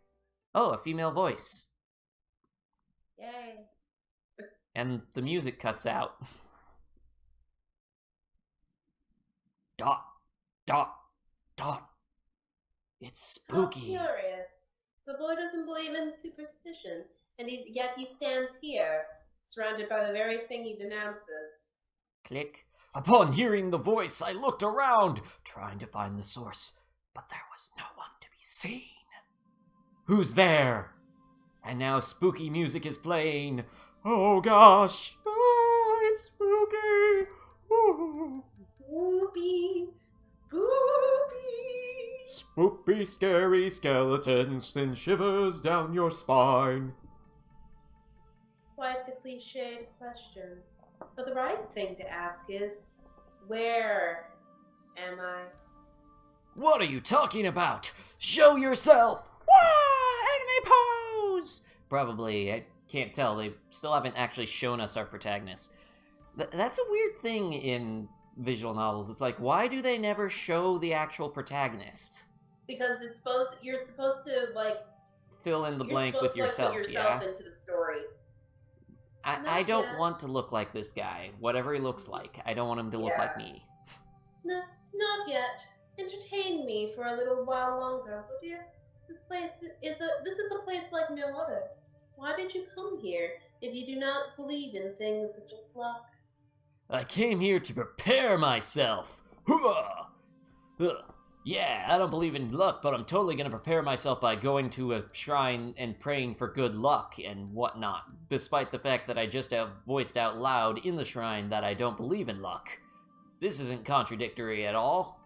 Speaker 1: Oh, a female voice.
Speaker 2: Yay.
Speaker 1: And the music cuts out.
Speaker 3: Dot, dot, dot. It's spooky.
Speaker 2: How curious. The boy doesn't believe in superstition, and yet he stands here, surrounded by the very thing he denounces.
Speaker 1: Click.
Speaker 3: Upon hearing the voice, I looked around, trying to find the source, but there was no one to be seen. Who's there?
Speaker 1: And now spooky music is playing.
Speaker 3: Oh gosh! Oh, it's spooky! Oh.
Speaker 2: Spooky, spooky.
Speaker 3: Spooky, scary skeletons send shivers down your spine.
Speaker 2: Quite the cliched question. But the right thing to ask is, where am I?
Speaker 3: What are you talking about? Show yourself!
Speaker 1: Wah! Anime pose! Probably, I can't tell. They still haven't actually shown us our protagonist. That's a weird thing in visual novels. It's like, why do they never show the actual protagonist?
Speaker 2: Because you're supposed to like
Speaker 1: Fill in the blank with
Speaker 2: you're supposed
Speaker 1: yourself,
Speaker 2: to, like, put yourself
Speaker 1: yeah?
Speaker 2: into the story.
Speaker 1: I don't
Speaker 2: yet.
Speaker 1: want to look like this guy, whatever he looks like. I don't want him to look
Speaker 2: Yeah.
Speaker 1: like me.
Speaker 2: No, not yet. Entertain me for a little while longer, would you? This is a place like no other. Why did you come here if you do not believe in things of just luck?
Speaker 3: I came here to prepare myself. Hooah! Ugh.
Speaker 1: Yeah, I don't believe in luck, but I'm totally gonna prepare myself by going to a shrine and praying for good luck and whatnot, despite the fact that I just have voiced out loud in the shrine that I don't believe in luck. This isn't contradictory at all.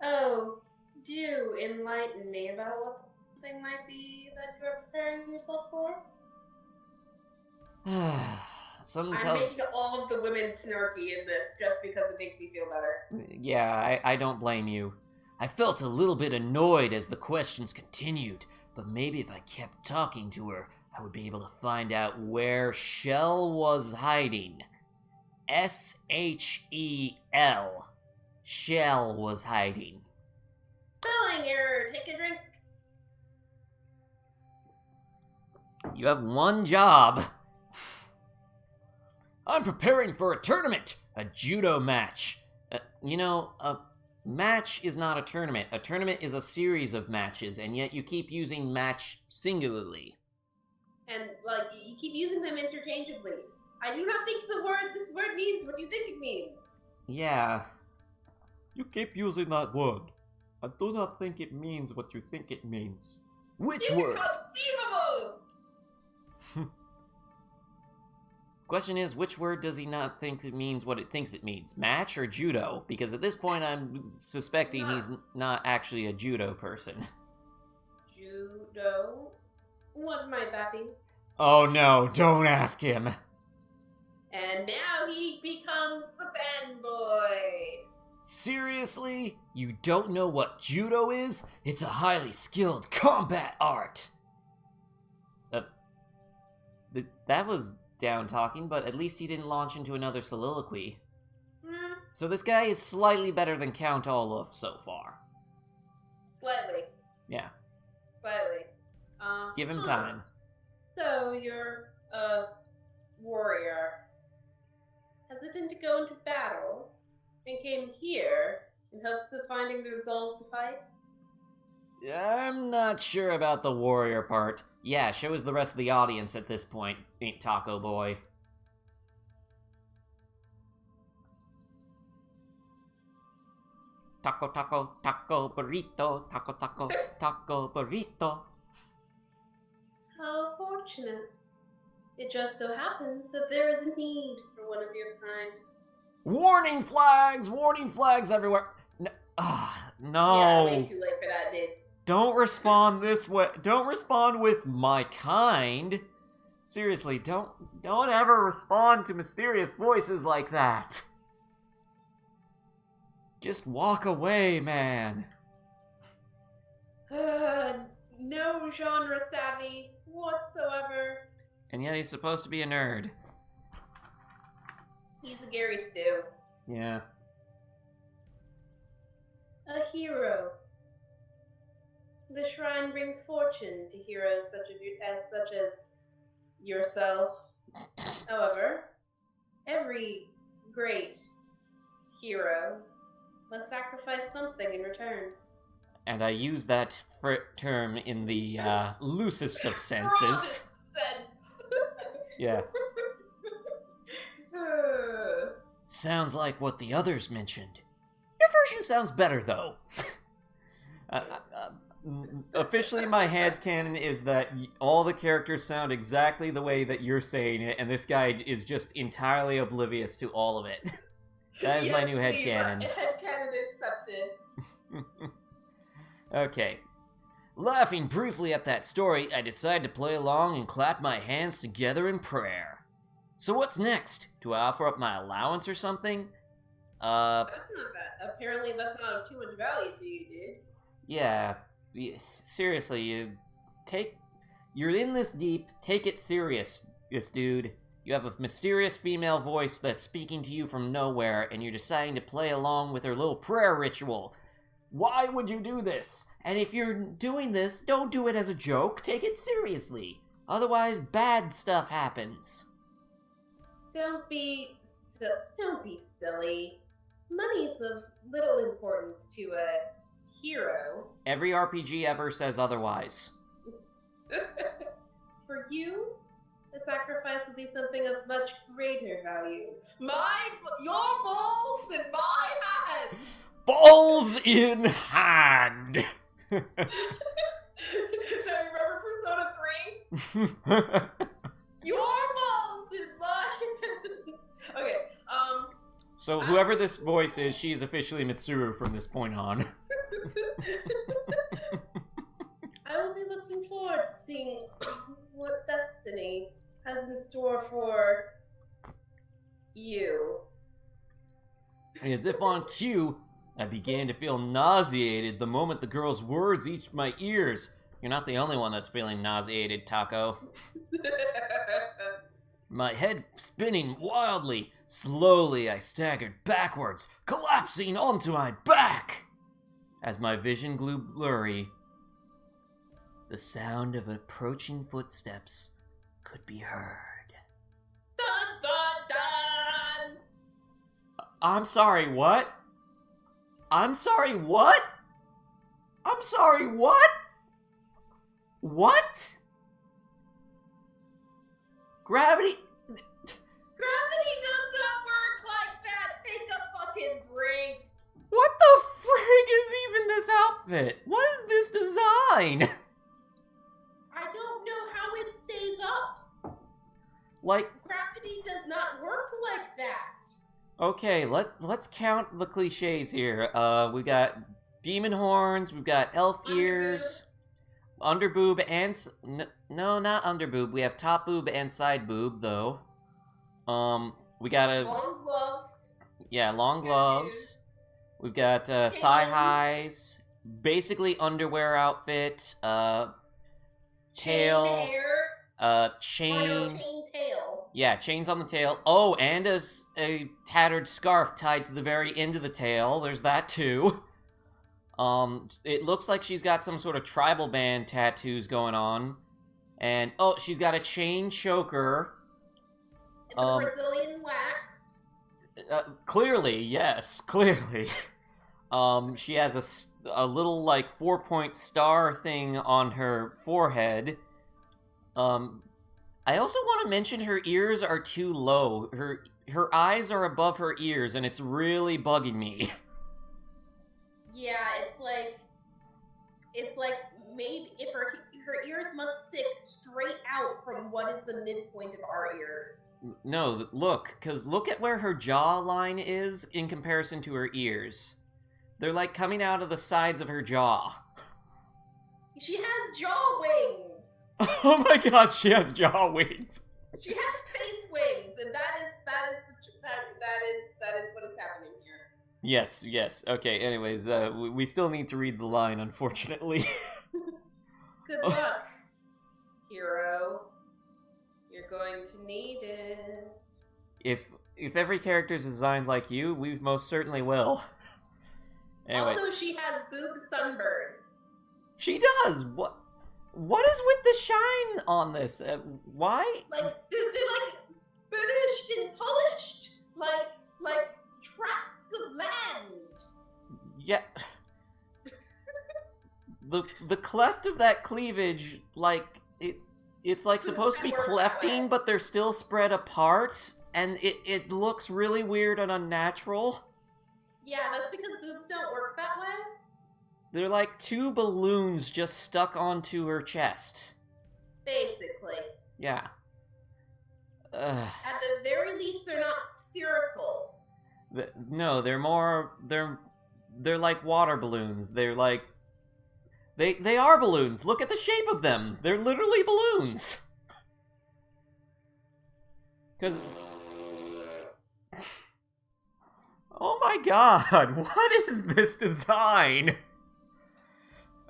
Speaker 2: Oh, do enlighten me about what the thing might be that you're preparing yourself for?
Speaker 1: Some
Speaker 2: I'm
Speaker 1: tells...
Speaker 2: making all of the women snarky in this just because it makes me feel better.
Speaker 1: Yeah, I don't blame you.
Speaker 3: I felt a little bit annoyed as the questions continued, but maybe if I kept talking to her, I would be able to find out where Shell was hiding. S-H-E-L. Shell was hiding.
Speaker 2: Spelling error, take a drink.
Speaker 1: You have one job.
Speaker 3: I'm preparing for a tournament, a judo match.
Speaker 1: A match is not a tournament. A tournament is a series of matches, and yet you keep using match singularly.
Speaker 2: And, like, you keep using them interchangeably. I do not think this word means what you think it means.
Speaker 1: Yeah.
Speaker 3: You keep using that word. I do not think it means what you think it means. Which word?
Speaker 2: Inconceivable!
Speaker 1: Question is, which word does he not think it means what it thinks it means? Match or judo? Because at this point I'm suspecting he's not actually a judo person.
Speaker 2: Judo? What might that be?
Speaker 3: Oh no, don't ask him.
Speaker 2: And now he becomes the fanboy.
Speaker 3: Seriously? You don't know what judo is? It's a highly skilled combat art.
Speaker 1: That was down talking, but at least he didn't launch into another soliloquy. So this guy is slightly better than Count Olaf so far.
Speaker 2: Slightly.
Speaker 1: Yeah.
Speaker 2: Slightly.
Speaker 1: Give him time.
Speaker 2: So you're a warrior. Hesitant to go into battle, and came here in hopes of finding the resolve to fight?
Speaker 1: I'm not sure about the warrior part. Yeah, show us the rest of the audience at this point, ain't Taco Boy. Taco, taco, taco, burrito, taco, taco, taco, burrito.
Speaker 2: How fortunate. It just so happens that there is a need for one of your kind.
Speaker 3: Warning flags everywhere.
Speaker 1: No.
Speaker 2: Yeah, way too late for that, dude.
Speaker 1: Don't respond this way. Don't respond with my kind. Seriously, don't ever respond to mysterious voices like that. Just walk away, man.
Speaker 2: no genre savvy whatsoever.
Speaker 1: And yet he's supposed to be a nerd.
Speaker 2: He's a Gary Stew.
Speaker 1: Yeah.
Speaker 2: A hero. The shrine brings fortune to heroes such as yourself. However, every great hero must sacrifice something in return.
Speaker 1: And I use that term in the loosest of senses. Yeah. Sounds like what the others mentioned. Your version sounds better, though. Officially, my headcanon is that all the characters sound exactly the way that you're saying it, and this guy is just entirely oblivious to all of it. That is my new headcanon.
Speaker 2: Headcanon accepted.
Speaker 1: Okay. Laughing briefly at that story, I decide to play along and clap my hands together in prayer. So what's next? Do I offer up my allowance or something?
Speaker 2: That's not bad. Apparently that's not of too much value to you, dude.
Speaker 1: Yeah. Seriously, you're in this deep, take it serious, dude. You have a mysterious female voice that's speaking to you from nowhere, and you're deciding to play along with her little prayer ritual. Why would you do this? And if you're doing this, don't do it as a joke, take it seriously. Otherwise, bad stuff happens.
Speaker 2: Don't be silly. Money's of little importance to a hero.
Speaker 1: Every RPG ever says otherwise.
Speaker 2: For you, the sacrifice will be something of much greater value. Your balls in my hand!
Speaker 1: Balls in hand!
Speaker 2: So remember Persona 3? Your balls in my hand! Okay,
Speaker 1: So whoever this voice is, she is officially Mitsuru from this point on.
Speaker 2: I will be looking forward to seeing what destiny has in store for you.
Speaker 1: As if on cue, I began to feel nauseated the moment the girl's words reached my ears. You're not the only one that's feeling nauseated, Taco. My head spinning wildly. Slowly, I staggered backwards, collapsing onto my back. As my vision grew blurry, the sound of approaching footsteps could be heard.
Speaker 2: Dun dun dun!
Speaker 1: I'm sorry, what? I'm sorry, what? I'm sorry, what? What? Gravity?
Speaker 2: Gravity does not work like that! Take a fucking drink!
Speaker 1: What the frig is even this outfit? What is this design?
Speaker 2: I don't know how it stays up.
Speaker 1: Like,
Speaker 2: Gravity does not work like that.
Speaker 1: okay, let's count the cliches here. We got demon horns, we've got elf ears, underboob, and no, not underboob. We have top boob and side boob, though. We got a
Speaker 2: long gloves.
Speaker 1: Yeah, long gloves. We've got thigh highs, basically underwear outfit, tail, chain.
Speaker 2: Chain tail.
Speaker 1: Yeah, chains on the tail. Oh, and a tattered scarf tied to the very end of the tail. There's that too. It looks like she's got some sort of tribal band tattoos going on. And, oh, she's got a chain choker.
Speaker 2: Brazilian wax.
Speaker 1: Clearly, yes, clearly. She has a little, like, 4-point star thing on her forehead. I also want to mention her ears are too low. Her eyes are above her ears, and it's really bugging me.
Speaker 2: Yeah, it's like maybe if her ears must stick straight out from what is the midpoint of our ears.
Speaker 1: No, look at where her jawline is in comparison to her ears. They're like coming out of the sides of her jaw.
Speaker 2: She has jaw wings.
Speaker 1: Oh my god, she has jaw wings.
Speaker 2: She has face wings, and that is what is happening here.
Speaker 1: Yes. Okay, anyways, we still need to read the line, unfortunately.
Speaker 2: Good luck, hero. You're going to need it.
Speaker 1: If every character is designed like you, we most certainly will. Anyway.
Speaker 2: Also, she has boob sunburn.
Speaker 1: She does! What is with the shine on this? Why?
Speaker 2: Like, they're like finished and polished. Like tracts of land.
Speaker 1: Yeah. The cleft of that cleavage, like, it's like supposed to be clefting, but they're still spread apart, and it looks really weird and unnatural.
Speaker 2: Yeah, that's because boobs don't work that way.
Speaker 1: They're like two balloons just stuck onto her chest.
Speaker 2: Basically.
Speaker 1: Yeah.
Speaker 2: At the very least, they're not spherical.
Speaker 1: No, they're more... They're like water balloons. They're like... They are balloons. Look at the shape of them. They're literally balloons. Because... Oh my god, what is this design?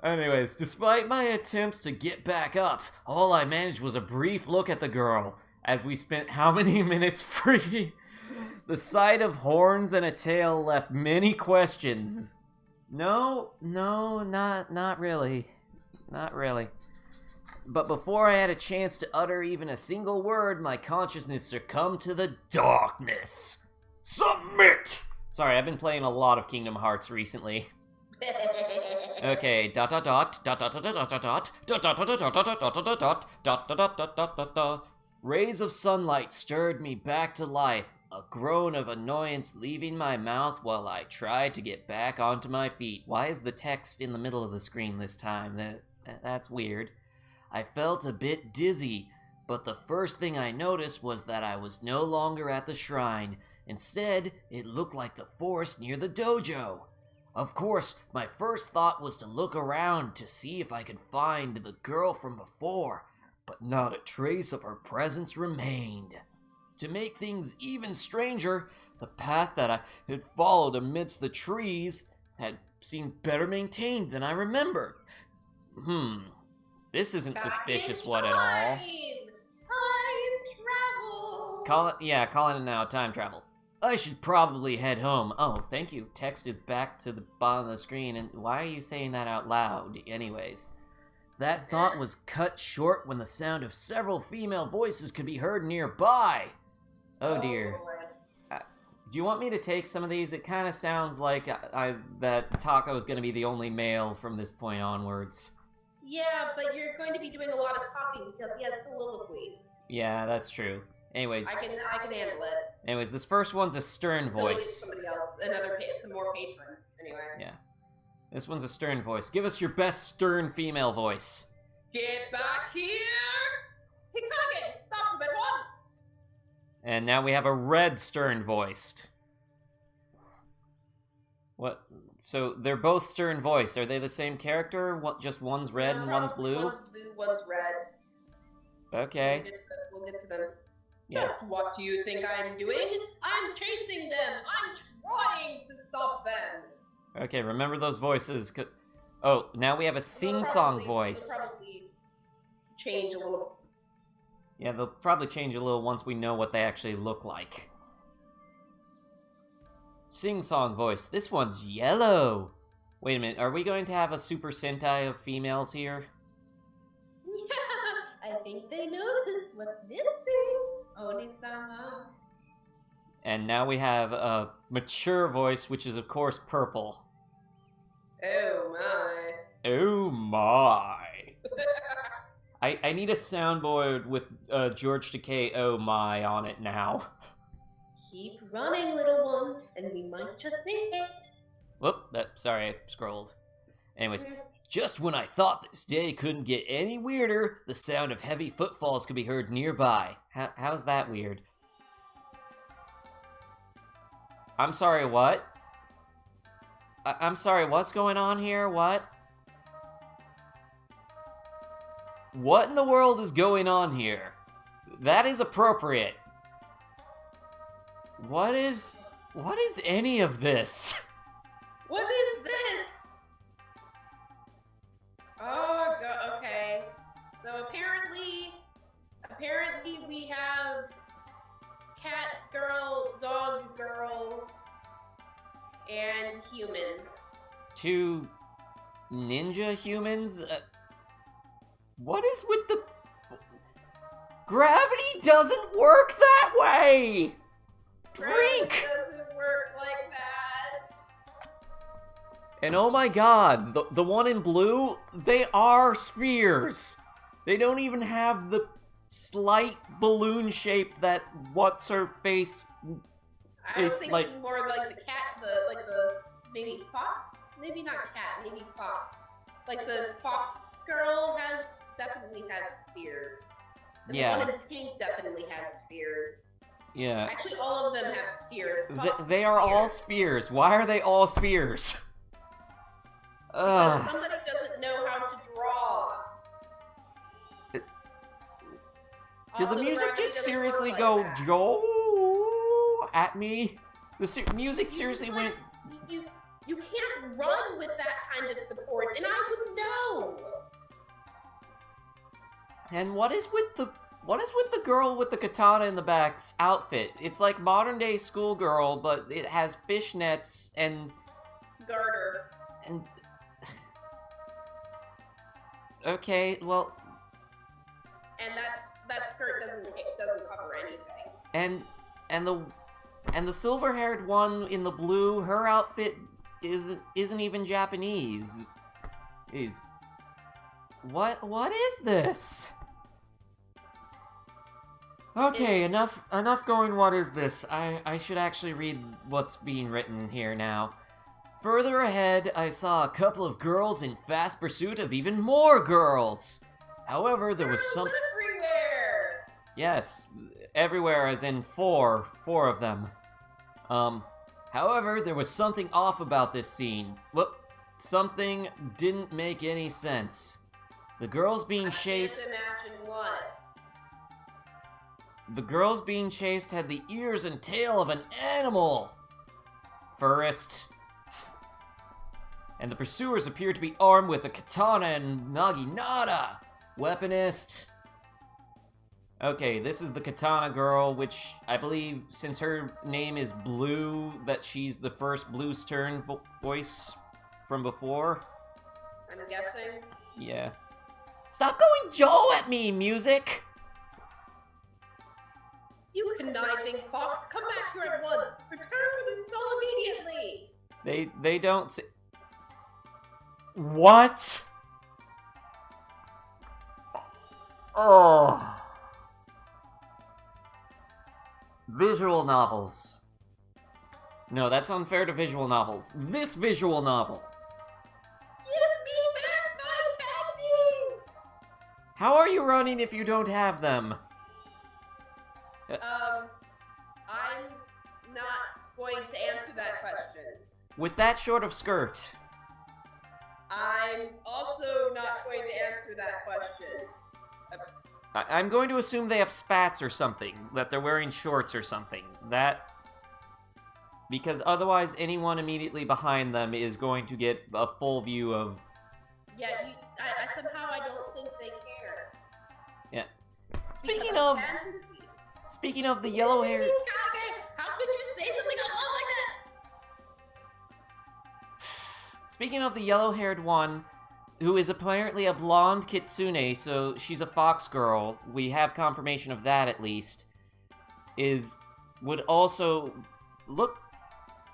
Speaker 1: Anyways, despite my attempts to get back up, all I managed was a brief look at the girl, as we spent how many minutes free? The sight of horns and a tail left many questions. No, not really. Not really. But before I had a chance to utter even a single word, my consciousness succumbed to the darkness. Submit! Sorry, I've been playing a lot of Kingdom Hearts recently. Okay, dot dot dot dot dot dot dot dot dot dot dot dot dot dot dot dot dot dot dot. Rays of sunlight stirred me back to life, a groan of annoyance leaving my mouth while I tried to get back onto my feet. Why is the text in the middle of the screen this time? That's weird. I felt a bit dizzy, but the first thing I noticed was that I was no longer at the shrine. Instead, it looked like the forest near the dojo. Of course, my first thought was to look around to see if I could find the girl from before, but not a trace of her presence remained. To make things even stranger, the path that I had followed amidst the trees had seemed better maintained than I remembered. This isn't suspicious what at all.
Speaker 2: Time travel!
Speaker 1: Calling it now, time travel. I should probably head home. Oh, thank you. Text is back to the bottom of the screen, and why are you saying that out loud? Anyways. That thought was cut short when the sound of several female voices could be heard nearby. Oh dear. Do you want me to take some of these? It kind of sounds like that Taco is going to be the only male from this point onwards.
Speaker 2: Yeah, but you're going to be doing a lot of talking because he has soliloquies.
Speaker 1: Yeah, that's true. Anyways.
Speaker 2: I can handle it.
Speaker 1: Anyways, this first one's a stern voice.
Speaker 2: Somebody else, some more patrons. Anyway.
Speaker 1: Yeah. This one's a stern voice. Give us your best stern female voice.
Speaker 2: Get back here! Hikage, stop them at once!
Speaker 1: And now we have a red stern voiced. What? So they're both stern voiced. Are they the same character? What? Just one's red and one's blue?
Speaker 2: One's blue, one's red.
Speaker 1: Okay.
Speaker 2: We'll get to them.
Speaker 1: Yeah.
Speaker 2: Just what do you think I'm doing? I'm chasing them! I'm trying to stop them!
Speaker 1: Okay, remember those voices. Oh, now we have a sing-song voice.
Speaker 2: They'll probably change a little.
Speaker 1: Yeah, they'll probably change a little once we know what they actually look like. Sing-song voice. This one's yellow. Wait a minute, are we going to have a Super Sentai of females here?
Speaker 2: Yeah, I think they noticed what's missing. Oni-sama.
Speaker 1: And now we have a mature voice, which is of course purple.
Speaker 2: Oh my.
Speaker 1: Oh my. I need a soundboard with George Takei oh my on it now.
Speaker 2: Keep running, little one, and we might just make it.
Speaker 1: Whoop, sorry, I scrolled. Anyways, just when I thought this day couldn't get any weirder, the sound of heavy footfalls could be heard nearby. How's that weird? I'm sorry, what? I'm sorry, what's going on here? What? What in the world is going on here? That is appropriate. What is any of this?
Speaker 2: What is this? Oh, God, okay. see we have cat girl, dog girl, and humans.
Speaker 1: 2 ninja humans? What is with the... Gravity doesn't work that way! Drink!
Speaker 2: Gravity doesn't work like that.
Speaker 1: And oh my god, the one in blue, they are spheres! They don't even have the slight balloon shape that what's-her-face
Speaker 2: I was
Speaker 1: is
Speaker 2: thinking
Speaker 1: like...
Speaker 2: more like the cat, maybe fox? Maybe not cat, maybe fox. Like the fox girl definitely has spears. And
Speaker 1: Yeah.
Speaker 2: the one in pink definitely has spears.
Speaker 1: Yeah.
Speaker 2: Actually, all of them have spears.
Speaker 1: They are all spheres. Why are they all spheres?
Speaker 2: Because somebody doesn't know how to draw.
Speaker 1: Did the
Speaker 2: Also,
Speaker 1: music
Speaker 2: gravity
Speaker 1: just
Speaker 2: doesn't
Speaker 1: seriously
Speaker 2: work
Speaker 1: go
Speaker 2: like that.
Speaker 1: Joe at me? The music
Speaker 2: You
Speaker 1: seriously
Speaker 2: just,
Speaker 1: went...
Speaker 2: You can't run with that kind of support, and I would know.
Speaker 1: And what is with the girl with the katana in the back's outfit? It's like modern day schoolgirl, but it has fishnets and
Speaker 2: Garter.
Speaker 1: okay, well,
Speaker 2: And that skirt doesn't cover anything.
Speaker 1: and the silver-haired one in the blue, her outfit isn't even Japanese. What is this? Okay, enough going what is this. I should actually read what's being written here now. Further ahead, I saw a couple of girls in fast pursuit of even more girls. However, there was some...
Speaker 2: Everywhere!
Speaker 1: Yes, everywhere as in four of them. However, there was something off about this scene. Well, something didn't make any sense. The girls being chased...
Speaker 2: I can't imagine what.
Speaker 1: The girls being chased had the ears and tail of an animal! First. And the pursuers appeared to be armed with a katana and naginata! Weaponist. Okay, this is the katana girl, which I believe, since her name is Blue, that she's the first Blue Stern voice from before.
Speaker 2: I'm guessing.
Speaker 1: Yeah. Stop going Joe at me, music!
Speaker 2: You conniving fox, come back here at once! Return with your soul immediately!
Speaker 1: They don't say... What? Oh. Visual novels. No, that's unfair to visual novels. This visual novel.
Speaker 2: Give me back my panties!
Speaker 1: How are you running if you don't have them?
Speaker 2: I'm not going to answer that question.
Speaker 1: With that short of skirt.
Speaker 2: I'm also not going to answer that question.
Speaker 1: I'm going to assume they have spats or something. That they're wearing shorts or something. That... Because otherwise anyone immediately behind them is going to get a full view of...
Speaker 2: Yeah, I somehow I don't think they care.
Speaker 1: Yeah.
Speaker 2: Because
Speaker 1: Speaking of the yellow hair...
Speaker 2: How could you say something along like that?
Speaker 1: Speaking of the yellow-haired one, who is apparently a blonde kitsune, so she's a fox girl, we have confirmation of that at least, would also... Look...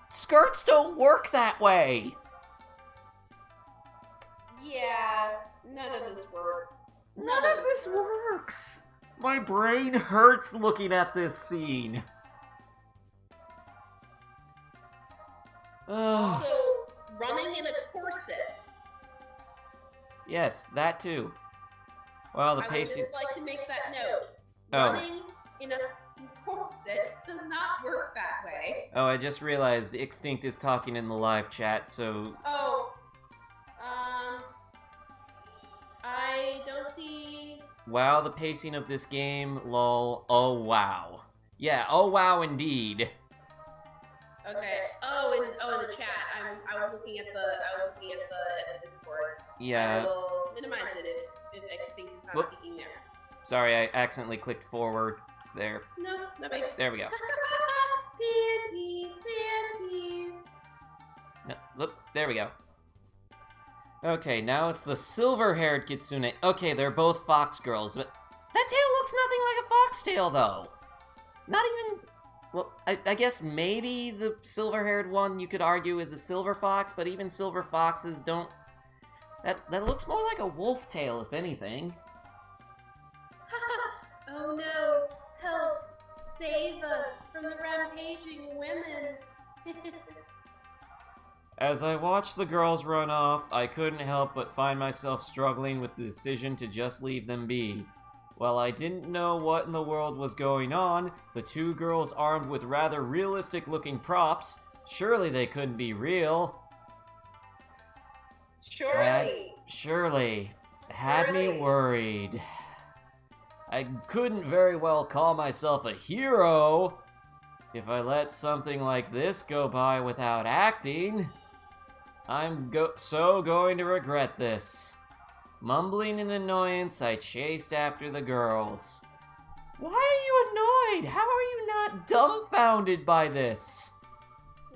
Speaker 1: Skirts don't work that way!
Speaker 2: Yeah, none of this works.
Speaker 1: None of this works! My brain hurts looking at this scene. Ugh.
Speaker 2: Also, running in a corset.
Speaker 1: Yes, that too. Well, the
Speaker 2: I would
Speaker 1: pacing...
Speaker 2: just like to make that note.
Speaker 1: Oh.
Speaker 2: Running in a corset does not work that way.
Speaker 1: Oh, I just realized Extinct is talking in the live chat, so...
Speaker 2: Oh. I don't see...
Speaker 1: Wow, the pacing of this game, lol. Oh, wow. Yeah, oh, wow, indeed.
Speaker 2: Okay. Oh, in the chat. I was looking at the Discord. I
Speaker 1: Yeah.
Speaker 2: will minimize it if Extinct is not
Speaker 1: Whoop.
Speaker 2: speaking there.
Speaker 1: Sorry, I accidentally clicked forward. There.
Speaker 2: No, no big.
Speaker 1: There we go.
Speaker 2: Panties, panties.
Speaker 1: No, look, there we go. Okay, now it's the silver-haired kitsune. Okay, they're both fox girls, but that tail looks nothing like a foxtail, though. Not even... Well, I guess maybe the silver-haired one you could argue is a silver fox, but even silver foxes don't... That looks more like a wolf tail, if anything.
Speaker 2: Oh no, help! Save us from the rampaging women!
Speaker 1: As I watched the girls run off, I couldn't help but find myself struggling with the decision to just leave them be. While I didn't know what in the world was going on, the two girls armed with rather realistic-looking props, surely they couldn't be real.
Speaker 2: Surely!
Speaker 1: Had me worried. I couldn't very well call myself a hero if I let something like this go by without acting. I'm so going to regret this. Mumbling in annoyance, I chased after the girls. Why are you annoyed? How are you not dumbfounded by this?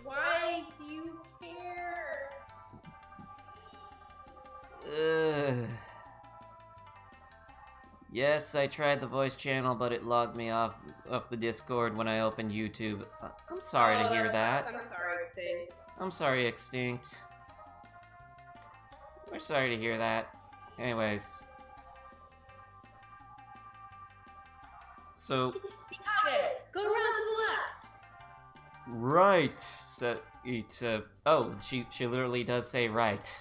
Speaker 2: Why do you care?
Speaker 1: Yes, I tried the voice channel, but it logged me off the Discord when I opened YouTube. I'm sorry to hear that.
Speaker 2: I'm sorry, Extinct.
Speaker 1: I'm sorry, Extinct. We're sorry to hear that. Anyways. So...
Speaker 2: Behind it! Go around to the left!
Speaker 1: Right. Oh, she literally does say right.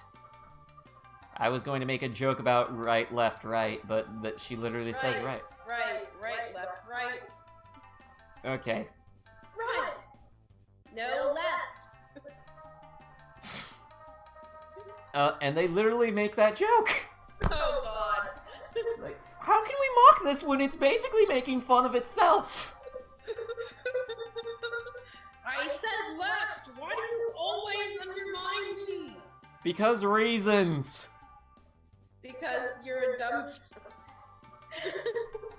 Speaker 1: I was going to make a joke about right, left, right, but that she literally says right.
Speaker 2: Right, left, right.
Speaker 1: Okay.
Speaker 2: Right! No left!
Speaker 1: And they literally make that joke.
Speaker 2: Oh god.
Speaker 1: It's like, how can we mock this when it's basically making fun of itself?
Speaker 2: I said left! Why do you always undermine me?
Speaker 1: Because reasons.
Speaker 2: Because you're a dumb...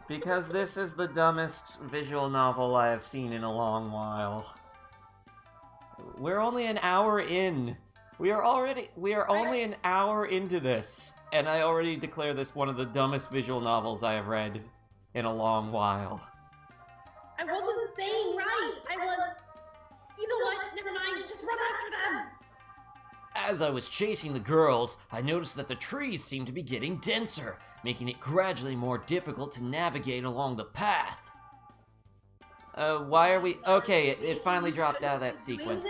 Speaker 1: Because this is the dumbest visual novel I have seen in a long while. We're only an hour in. We are only an hour into this, and I already declare this one of the dumbest visual novels I have read in a long while.
Speaker 2: I wasn't saying right! I was... You know what? Never mind, just run after them!
Speaker 1: As I was chasing the girls, I noticed that the trees seemed to be getting denser, making it gradually more difficult to navigate along the path. Why are we... Okay, it finally dropped out of that sequence.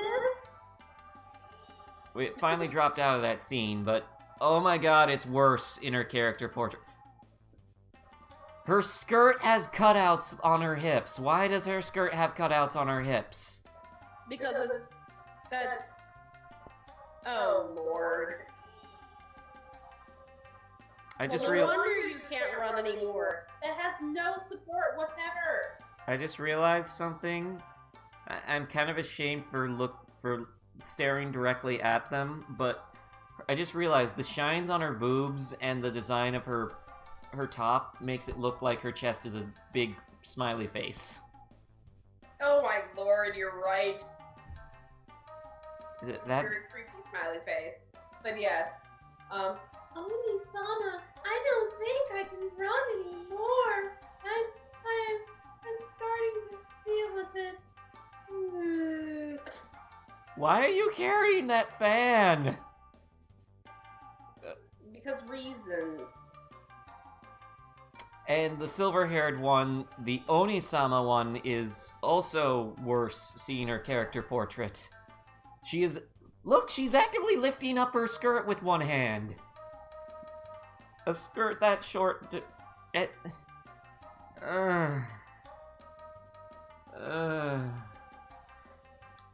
Speaker 1: It finally dropped out of that scene, but oh my god, it's worse in her character portrait. Her skirt has cutouts on her hips. Why does her skirt have cutouts on her hips?
Speaker 2: Because it's... that... Oh, Lord.
Speaker 1: I just
Speaker 2: no wonder you can't run anymore. It has no support whatever.
Speaker 1: I just realized something. I'm kind of ashamed for staring directly at them, but I just realized the shines on her boobs and the design of her top makes it look like her chest is a big smiley face.
Speaker 2: Oh my lord, you're right.
Speaker 1: That
Speaker 2: You're a creepy smiley face. But yes. Oni-sama, I don't think I can run anymore. I'm starting to feel a bit...
Speaker 1: Why are you carrying that fan?
Speaker 2: Because reasons.
Speaker 1: And the silver-haired one, the Oni-sama one, is also worse seeing her character portrait. She is... Look, she's actively lifting up her skirt with one hand. A skirt that short...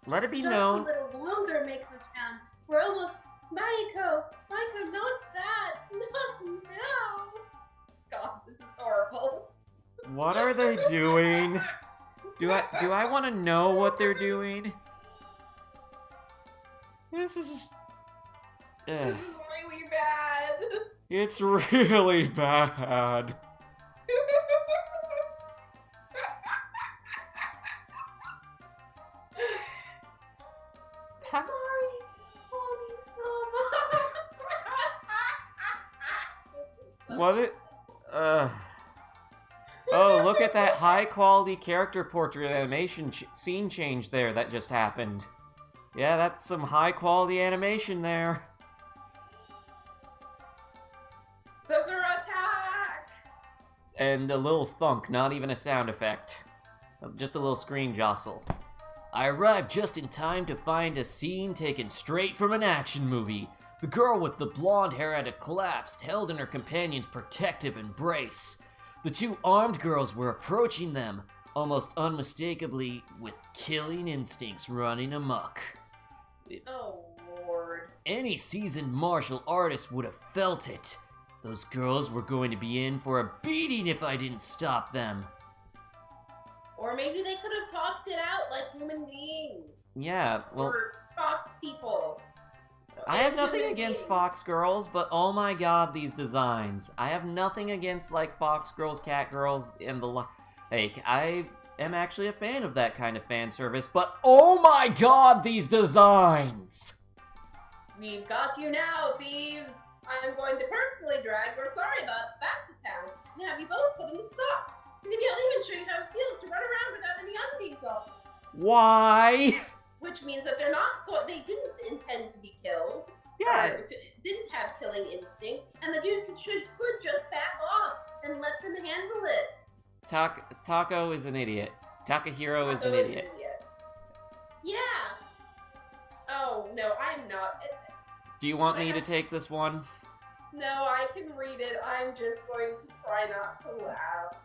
Speaker 1: Let it be known...
Speaker 2: Just a little longer, Mako-chan. We're almost... Maiko, not that! Not now! God, this is horrible.
Speaker 1: What are they doing? Do I want to know what they're doing? This is
Speaker 2: really bad.
Speaker 1: It's really bad.
Speaker 2: I'm sorry. Oh, me so much.
Speaker 1: What it? Oh, look at that high-quality character portrait animation scene change there that just happened. Yeah, that's some high-quality animation there.
Speaker 2: Scissor attack!
Speaker 1: And a little thunk, not even a sound effect. Just a little screen jostle. I arrived just in time to find a scene taken straight from an action movie. The girl with the blonde hair had collapsed, held in her companion's protective embrace. The two armed girls were approaching them, almost unmistakably, with killing instincts running amok.
Speaker 2: Oh, Lord.
Speaker 1: Any seasoned martial artist would have felt it. Those girls were going to be in for a beating if I didn't stop them.
Speaker 2: Or maybe they could have talked it out like human beings.
Speaker 1: Yeah, well,
Speaker 2: Or fox people.
Speaker 1: I have nothing
Speaker 2: Human
Speaker 1: against
Speaker 2: beings.
Speaker 1: fox girls, but oh my god, these designs. I have nothing against, like, fox girls, cat girls, and the like. I am actually a fan of that kind of fan service, but oh my god, these designs!
Speaker 2: We've got you now, thieves. I'm going to personally drag your sorry butts back to town and have you both put in stocks. Maybe I'll even show you how it feels to run around without any undies on.
Speaker 1: Why?
Speaker 2: Which means that they're not they didn't intend to be killed.
Speaker 1: Yeah.
Speaker 2: Or didn't have killing instinct, and the dude could just back off and let them handle it.
Speaker 1: Taco is an idiot. Takahiro is an
Speaker 2: Taco
Speaker 1: idiot.
Speaker 2: Yeah. Oh, no, I'm not.
Speaker 1: Do you want me to take this one?
Speaker 2: No, I can read it. I'm just going to try not to laugh.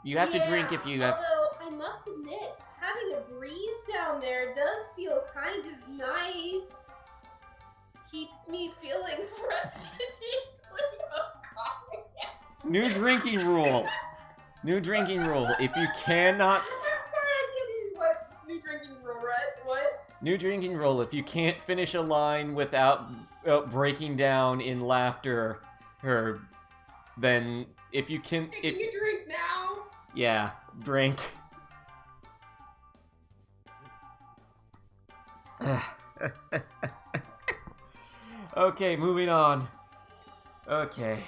Speaker 1: You have to drink if you have...
Speaker 2: Although, I must admit, having a breeze down there does feel kind of nice. Keeps me feeling fresh.
Speaker 1: New drinking rule. New drinking rule. If you cannot...
Speaker 2: What? New drinking rule, right? What?
Speaker 1: New drinking rule. If you can't finish a line without breaking down in laughter, then if you can...
Speaker 2: Can you drink now?
Speaker 1: Yeah, drink. Okay, moving on. Okay.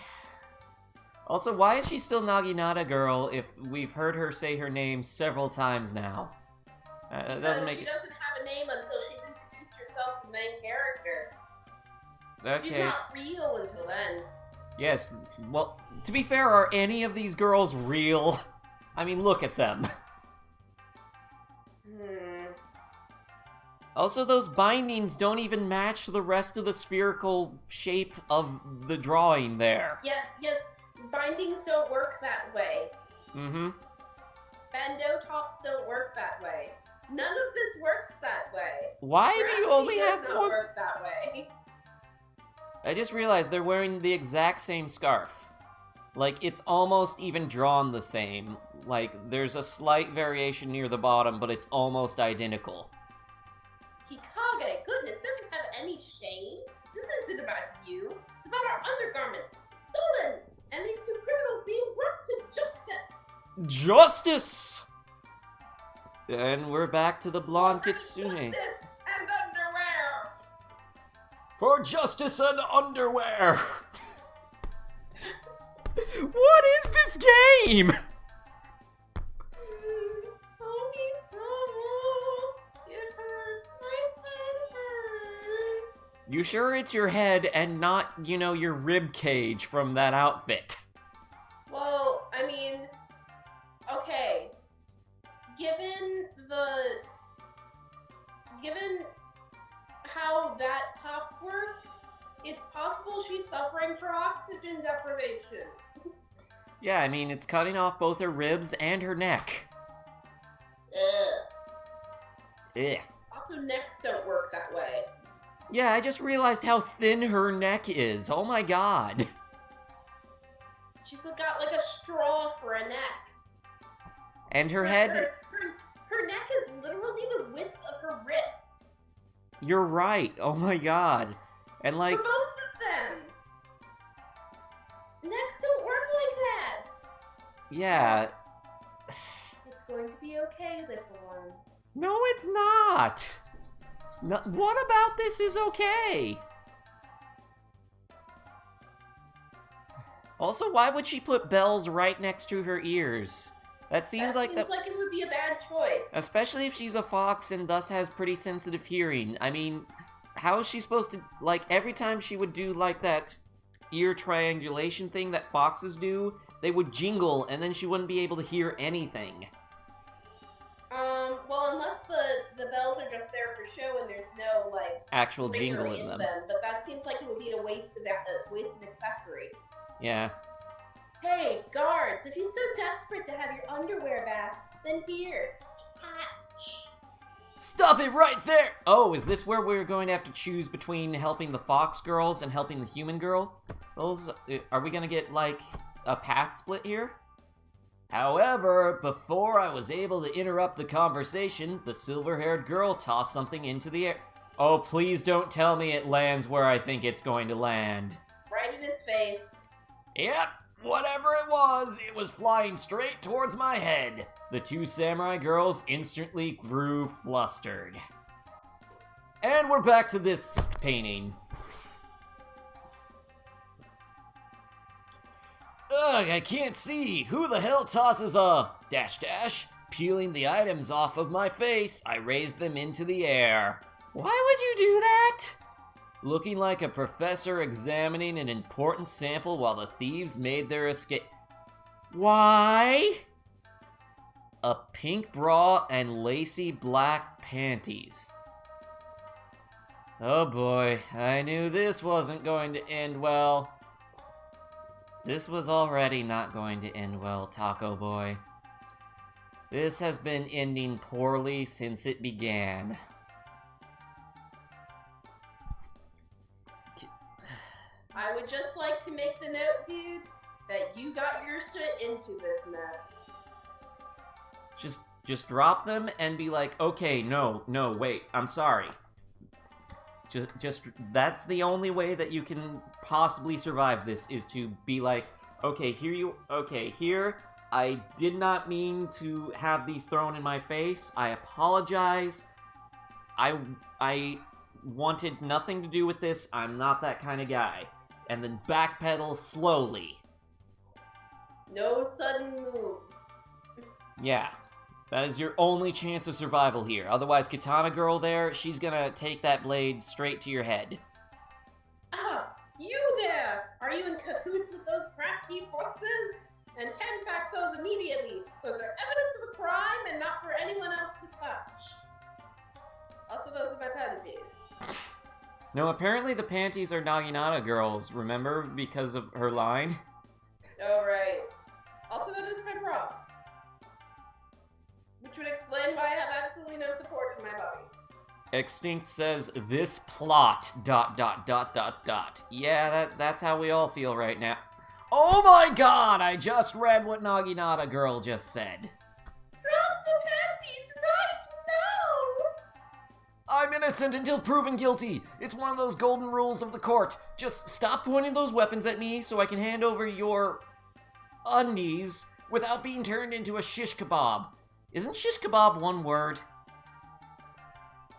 Speaker 1: Also, why is she still Naginata girl if we've heard her say her name several times now? It doesn't make
Speaker 2: She
Speaker 1: it...
Speaker 2: doesn't have a name until she's introduced herself to the main character. She's
Speaker 1: Okay.
Speaker 2: not real until then.
Speaker 1: Yes, well, to be fair, are any of these girls real? I mean, look at them. Also, those bindings don't even match the rest of the spherical shape of the drawing there.
Speaker 2: Yes, bindings don't work that way.
Speaker 1: Mm-hmm.
Speaker 2: Bando tops don't work that way. None of this works that way.
Speaker 1: Why do you only
Speaker 2: Gravity
Speaker 1: have
Speaker 2: does not
Speaker 1: one?
Speaker 2: work that way.
Speaker 1: I just realized they're wearing the exact same scarf. Like, it's almost even drawn the same. Like, there's a slight variation near the bottom, but it's almost identical.
Speaker 2: Hikage, goodness, don't you have any shame? This isn't about you. It's about our undergarments. Stolen! And these two criminals being brought to justice!
Speaker 1: Justice! And we're back to the blonde Kitsune.
Speaker 2: Justice and underwear!
Speaker 1: For justice and underwear! What is this game?
Speaker 2: Oh, me so. It hurts. My head hurts.
Speaker 1: You sure it's your head and not, you know, your rib cage from that outfit?
Speaker 2: Well, I mean, okay. Given how that top works, it's possible she's suffering from oxygen deprivation.
Speaker 1: Yeah, I mean, it's cutting off both her ribs and her neck. Ugh.
Speaker 2: Also, necks don't work that way.
Speaker 1: Yeah, I just realized how thin her neck is. Oh my god.
Speaker 2: She's got like a straw for a neck.
Speaker 1: And her head...
Speaker 2: Her neck is literally the width of her wrist.
Speaker 1: You're right. Oh my god. And like...
Speaker 2: For both of them. Necks don't work like that.
Speaker 1: Yeah.
Speaker 2: It's going to be okay, little one.
Speaker 1: No, it's not. No, what about this is okay? Also, why would she put bells right next to her ears? That seems like
Speaker 2: it would be a bad choice.
Speaker 1: Especially if she's a fox and thus has pretty sensitive hearing. I mean, how is she supposed to, like, every time she would do, like, that ear triangulation thing that foxes do, they would jingle, and then she wouldn't be able to hear anything.
Speaker 2: Well, unless the bells are just there for show and there's no, like,
Speaker 1: actual jingle in them.
Speaker 2: But that seems like it would be a waste of accessory.
Speaker 1: Yeah.
Speaker 2: Hey, guards, if you're so desperate to have your underwear back, then here, catch.
Speaker 3: Stop it right there!
Speaker 1: Oh, is this where we're going to have to choose between helping the fox girls and helping the human girl? Are we gonna get, like, a path split here?
Speaker 3: However, before I was able to interrupt the conversation, the silver-haired girl tossed something into the air.
Speaker 1: Oh, please don't tell me it lands where I think it's going to land.
Speaker 2: Right in his face.
Speaker 3: Yep, whatever it was flying straight towards my head.
Speaker 1: The two samurai girls instantly grew flustered.
Speaker 3: And we're back to this painting. Ugh, I can't see. Who the hell tosses a ... Peeling the items off of my face, I raised them into the air.
Speaker 1: Why would you do that?
Speaker 3: Looking like a professor examining an important sample while the thieves made their escape.
Speaker 1: Why?
Speaker 3: A pink bra and lacy black panties. Oh boy, I knew this wasn't going to end well. This was already not going to end well, Taco Boy. This has been ending poorly since it began.
Speaker 2: I would just like to make the note, dude, that you got your shit into this mess.
Speaker 1: Just drop them and be like, okay, no, wait, I'm sorry. Just that's the only way that you can possibly survive this, is to be like, okay, here, I did not mean to have these thrown in my face. I apologize. I wanted nothing to do with this. I'm not that kind of guy. And then backpedal slowly.
Speaker 2: No sudden moves.
Speaker 1: Yeah. That is your only chance of survival here. Otherwise, Katana Girl there, she's gonna take that blade straight to your head.
Speaker 2: Ah, you there! Are you in cahoots with those crafty foxes? And hand back those immediately. Those are evidence of a crime and not for anyone else to touch. Also, those are my panties.
Speaker 1: No, apparently the panties are Naginata Girl's, remember? Because of her line.
Speaker 2: Oh, right. Also, that is my bra. Which would explain why I have absolutely no support in my body.
Speaker 1: Extinct says, this plot, ... Yeah, that's how we all feel right now.
Speaker 3: Oh my god, I just read what Naginata Girl just said.
Speaker 2: Drop the panties right now!
Speaker 3: I'm innocent until proven guilty. It's one of those golden rules of the court.
Speaker 1: Just stop pointing those weapons at me so I can hand over your undies without being turned into a shish kebab. Isn't shish kebab one word?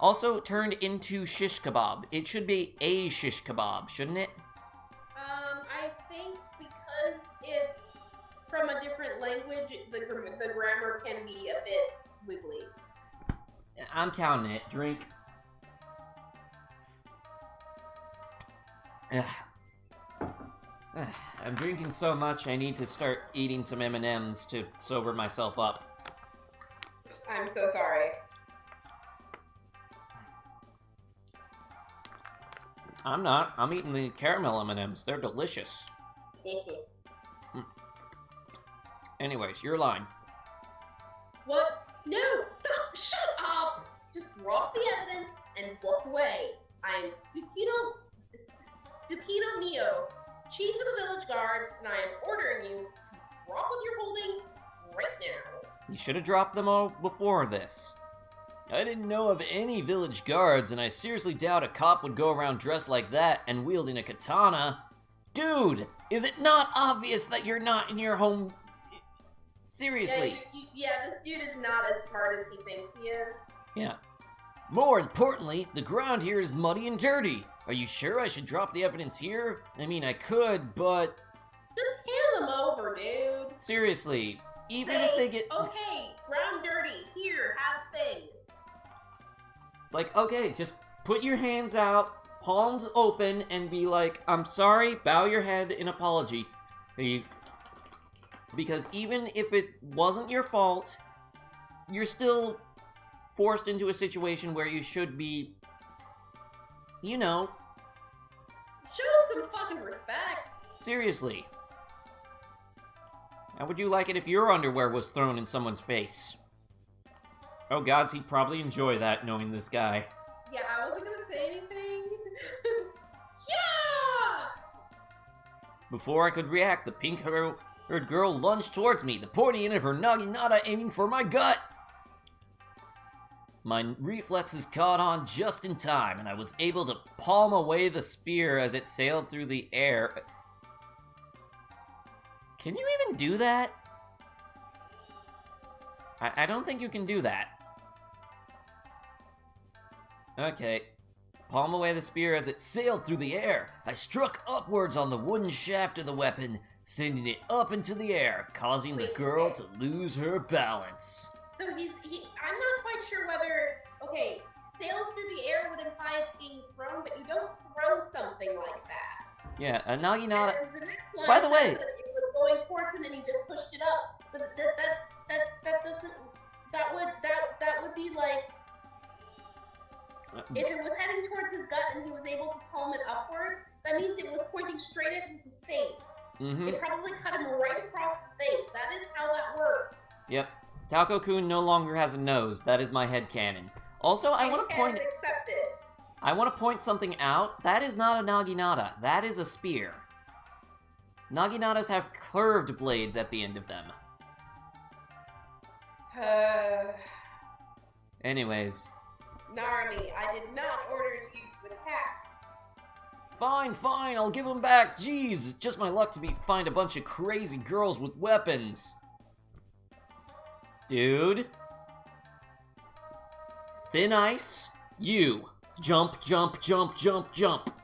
Speaker 1: Also, turned into shish kebab. It should be a shish kebab, shouldn't it?
Speaker 2: I think because it's from a different language, the grammar can be a bit wiggly.
Speaker 1: I'm counting it. Drink. I'm drinking so much, I need to start eating some M&Ms to sober myself up.
Speaker 2: I'm so sorry.
Speaker 1: I'm not. I'm eating the caramel M&Ms. They're delicious. Anyways, your line.
Speaker 2: What? No! Stop! Shut up! Just drop the evidence and walk away. I am Tsukino Mio, Chief of the Village Guard, and I am ordering you to drop what you're holding right now.
Speaker 1: You should have dropped them all before this.
Speaker 3: I didn't know of any village guards, and I seriously doubt a cop would go around dressed like that and wielding a katana.
Speaker 1: Dude, is it not obvious that you're not in your home? Seriously.
Speaker 2: Yeah, this dude is not as smart as he thinks he is.
Speaker 1: Yeah.
Speaker 3: More importantly, the ground here is muddy and dirty. Are you sure I should drop the evidence here? I mean, I could, but...
Speaker 2: Just hand them over, dude.
Speaker 3: Seriously, even if they get...
Speaker 2: Okay, ground dirty. Here, have thing.
Speaker 3: Like, okay, just put your hands out, palms open, and be like, I'm sorry, bow your head in apology. Because even if it wasn't your fault, you're still forced into a situation where you should be, you know...
Speaker 2: Show some fucking respect.
Speaker 3: Seriously. How would you like it if your underwear was thrown in someone's face? Oh gods, he'd probably enjoy that, knowing this guy.
Speaker 2: Yeah, I wasn't gonna say anything. Yeah!
Speaker 3: Before I could react, the pink-haired girl lunged towards me, the pointy end of her naginata aiming for my gut. My reflexes caught on just in time, and I was able to palm away the spear as it sailed through the air. Can you even do that? I don't think you can do that. Okay. Palm away the spear as it sailed through the air. I struck upwards on the wooden shaft of the weapon, sending it up into the air, causing the girl to lose her balance.
Speaker 2: So I'm not quite sure whether, okay, sail through the air would imply it's being thrown, but you don't throw something like that.
Speaker 3: Yeah, a naginata.
Speaker 2: And the next line
Speaker 3: By the way,
Speaker 2: says that it was going towards him and he just pushed it up. But that doesn't, that would be like, if it was heading towards his gut and he was able to palm it upwards, that means it was pointing straight at his face. It probably cut him right across the face. That is how that works.
Speaker 3: Yep. Taoko-kun no longer has a nose. That is my headcanon. Also, I want to point... I want to point something out. That is not a naginata. That is a spear. Naginatas have curved blades at the end of them. Anyways.
Speaker 2: Narumi, I did not order you to attack.
Speaker 3: Fine, fine, I'll give them back. Jeez, it's just my luck to find a bunch of crazy girls with weapons. Dude. Thin ice. You. Jump, jump, jump, jump, jump.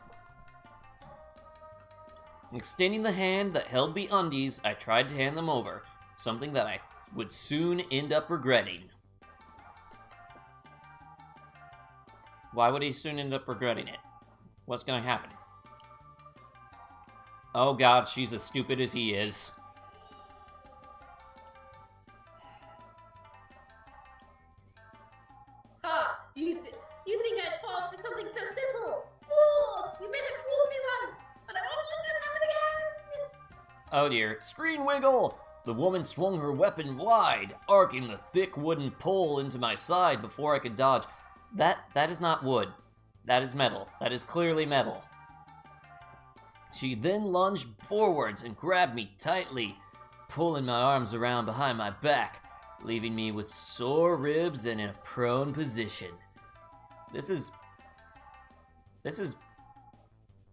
Speaker 3: Extending the hand that held the undies, I tried to hand them over. Something that I would soon end up regretting. Why would he soon end up regretting it? What's gonna happen? Oh god, she's as stupid as he is.
Speaker 2: Ha! You think I'd fall for something so simple? Fool! You made a fool of me once, but I won't let that happen again!
Speaker 3: Oh dear. Screen wiggle! The woman swung her weapon wide, arcing the thick wooden pole into my side before I could dodge. That is not wood. That is metal. That is clearly metal. She then lunged forwards and grabbed me tightly, pulling my arms around behind my back, leaving me with sore ribs and in a prone position. This is...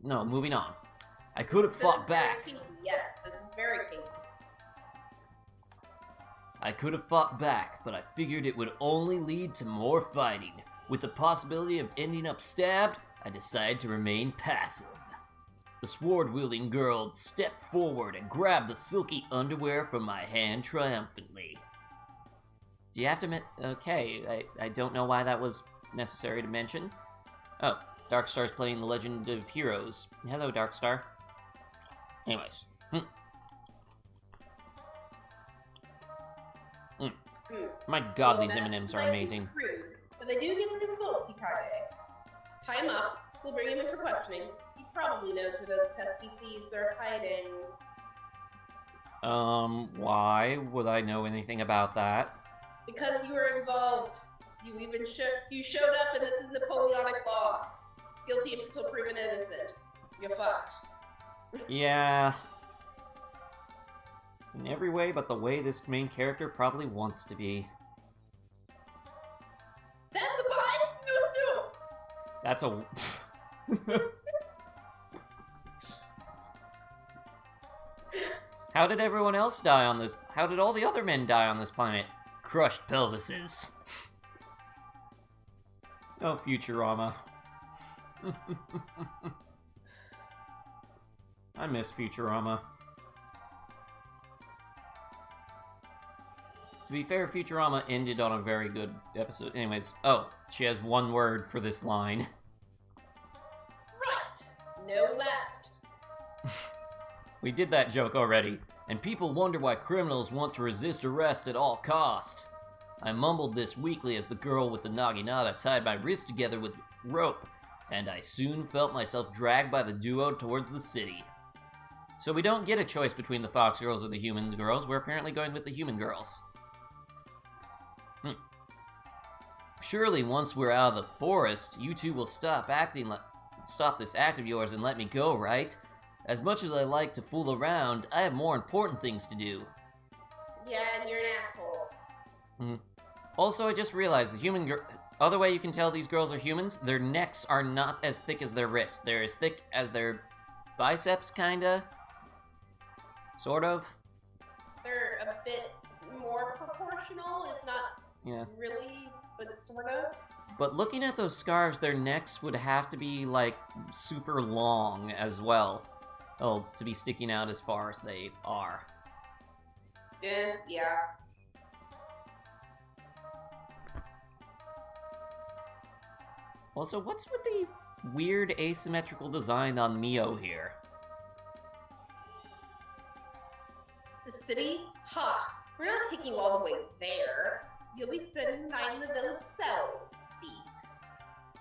Speaker 3: No, moving on. I could have fought back.
Speaker 2: Yes, this is very kinky.
Speaker 3: I could have fought back, but I figured it would only lead to more fighting. With the possibility of ending up stabbed, I decided to remain passive. The sword-wielding girl stepped forward and grabbed the silky underwear from my hand triumphantly. Do you have to okay, I don't know why that was necessary to mention. Oh, Darkstar's playing The Legend of Heroes. Hello, Darkstar. Anyways. My god, these M&Ms are amazing.
Speaker 2: Rude, but they do get results, Hikage. Tie him up. We'll bring him in for questioning. He probably knows where those pesky thieves are hiding.
Speaker 3: Why would I know anything about that?
Speaker 2: Because you were involved. You even you showed up, and this is Napoleonic law. Guilty until proven innocent. You're fucked.
Speaker 3: Yeah. In every way but the way this main character probably wants to be.
Speaker 2: That's the bias! No,
Speaker 3: That's a... How did everyone else die on this? How did all the other men die on this planet? Crushed pelvises.
Speaker 1: Oh, Futurama. I miss Futurama. To be fair, Futurama ended on a very good episode. Anyways, oh, she has one word for this line.
Speaker 2: Right. No left.
Speaker 1: We did that joke already. And people wonder why criminals want to resist arrest at all costs. I mumbled this weakly as the girl with the naginata tied my wrist together with rope, and I soon felt myself dragged by the duo towards the city. So we don't get a choice between the fox girls or the human girls. We're apparently going with the human girls. Surely once we're out of the forest, you two will stop this act of yours and let me go, right? As much as I like to fool around, I have more important things to do.
Speaker 2: Yeah, and you're an asshole.
Speaker 1: Also, I just realized the human other way you can tell these girls are humans, their necks are not as thick as their wrists. They're as thick as their biceps, kinda. Sort of.
Speaker 2: They're a bit more proportional, if not really, but sort of.
Speaker 1: But looking at those scars, their necks would have to be, like, super long as well. Oh, to be sticking out as far as they are.
Speaker 2: Yeah.
Speaker 1: Also, what's with the weird asymmetrical design on Mio here?
Speaker 2: The city? Ha! We're not taking you all the way there. You'll be spending the night in the village cells, thief.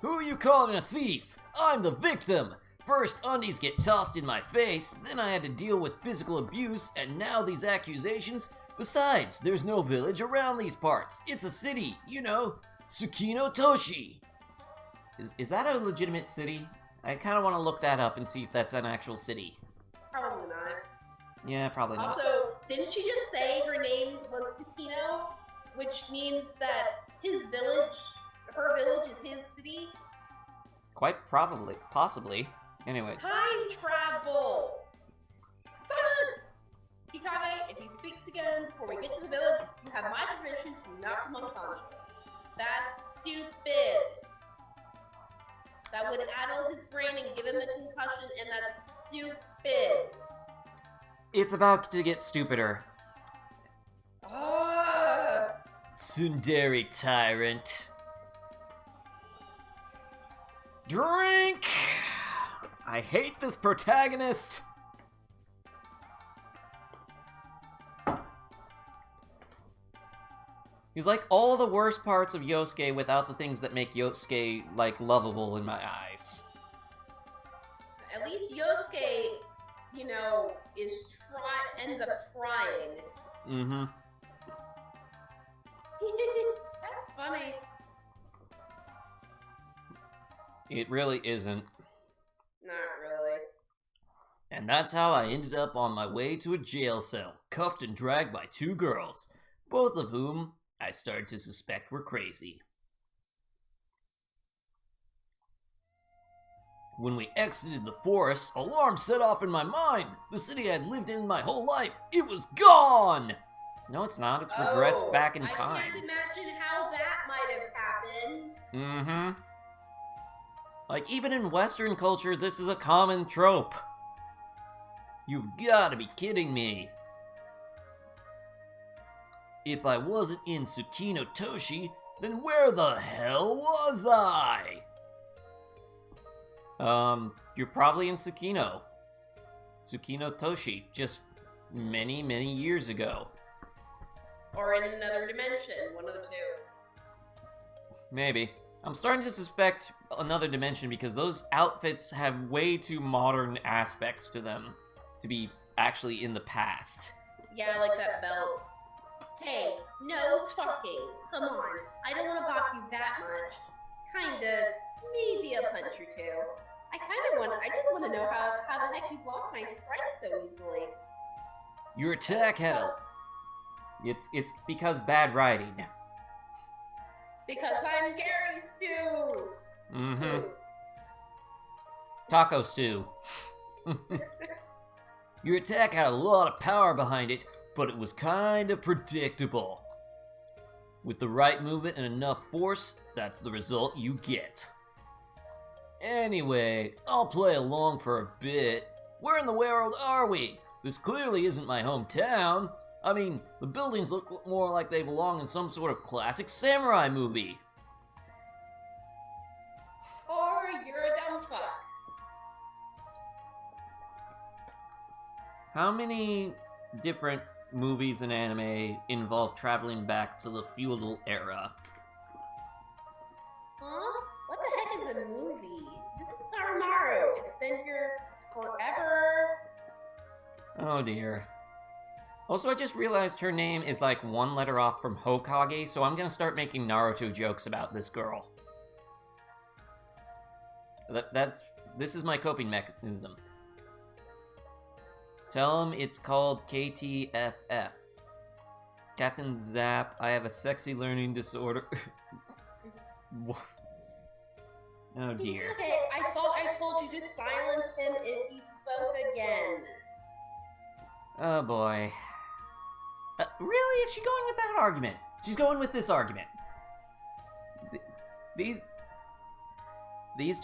Speaker 3: Who are you calling a thief? I'm the victim! First, undies get tossed in my face, then I had to deal with physical abuse, and now these accusations? Besides, there's no village around these parts. It's a city, you know, Tsukino Toshi.
Speaker 1: Is that a legitimate city? I kind of want to look that up and see if that's an actual city.
Speaker 2: Probably not.
Speaker 1: Yeah, probably not.
Speaker 2: Also, didn't she just say her name was Tsukino? Which means that her village is his city?
Speaker 1: Quite probably. Possibly. Anyways.
Speaker 2: Time travel! Silence! Hikage, if he speaks again before we get to the village, you have my permission to knock him unconscious. That's stupid! That would addle his brain and give him a concussion, and that's stupid!
Speaker 1: It's about to get stupider.
Speaker 3: Tsundere tyrant.
Speaker 1: Drink! I hate this protagonist! He's like all the worst parts of Yosuke without the things that make Yosuke, like, lovable in my eyes.
Speaker 2: At least Yosuke, you know, ends up trying.
Speaker 1: Mm-hmm.
Speaker 2: That's funny.
Speaker 1: It really isn't.
Speaker 2: Not really.
Speaker 3: And that's how I ended up on my way to a jail cell, cuffed and dragged by two girls, both of whom I started to suspect were crazy. When we exited the forest, alarms set off in my mind. The city I'd lived in my whole life, it was gone!
Speaker 1: No, it's not. It's regressed back in
Speaker 2: I
Speaker 1: time.
Speaker 2: can't imagine how that might have happened.
Speaker 1: Mm-hmm. Like, even in Western culture, this is a common trope.
Speaker 3: You've gotta be kidding me. If I wasn't in Tsukino Toshi, then where the hell was I?
Speaker 1: You're probably in Tsukino. Tsukino Toshi, just many, many years ago.
Speaker 2: Or in another dimension, one of the two.
Speaker 1: Maybe. I'm starting to suspect another dimension because those outfits have way too modern aspects to them to be actually in the past.
Speaker 2: Yeah, like that belt. Hey, no talking. Come on. I don't want to balk you that much. Kinda, maybe a punch or two. I just want to know how the heck you block my strikes so easily.
Speaker 3: Your attack had a...
Speaker 1: It's because bad writing.
Speaker 2: Because I'm Gary Stew!
Speaker 1: Mm-hmm. Taco stew.
Speaker 3: Your attack had a lot of power behind it, but it was kind of predictable. With the right movement and enough force, that's the result you get. Anyway, I'll play along for a bit. Where in the world are we? This clearly isn't my hometown. I mean, the buildings look more like they belong in some sort of classic samurai movie.
Speaker 2: Or you're a dumb fuck.
Speaker 1: How many different movies and anime involve traveling back to the feudal era?
Speaker 2: Huh? What the heck is a movie? This is Maru. It's been here forever.
Speaker 1: Oh dear. Also, I just realized her name is like one letter off from Hokage, so I'm gonna start making Naruto jokes about this girl. This is my coping mechanism. Tell him it's called KTFF. Captain Zap, I have a sexy learning disorder. Oh dear.
Speaker 2: Okay, I thought I told you to silence him if he spoke again.
Speaker 1: Oh boy. Really? Is she going with that argument? She's going with this argument. These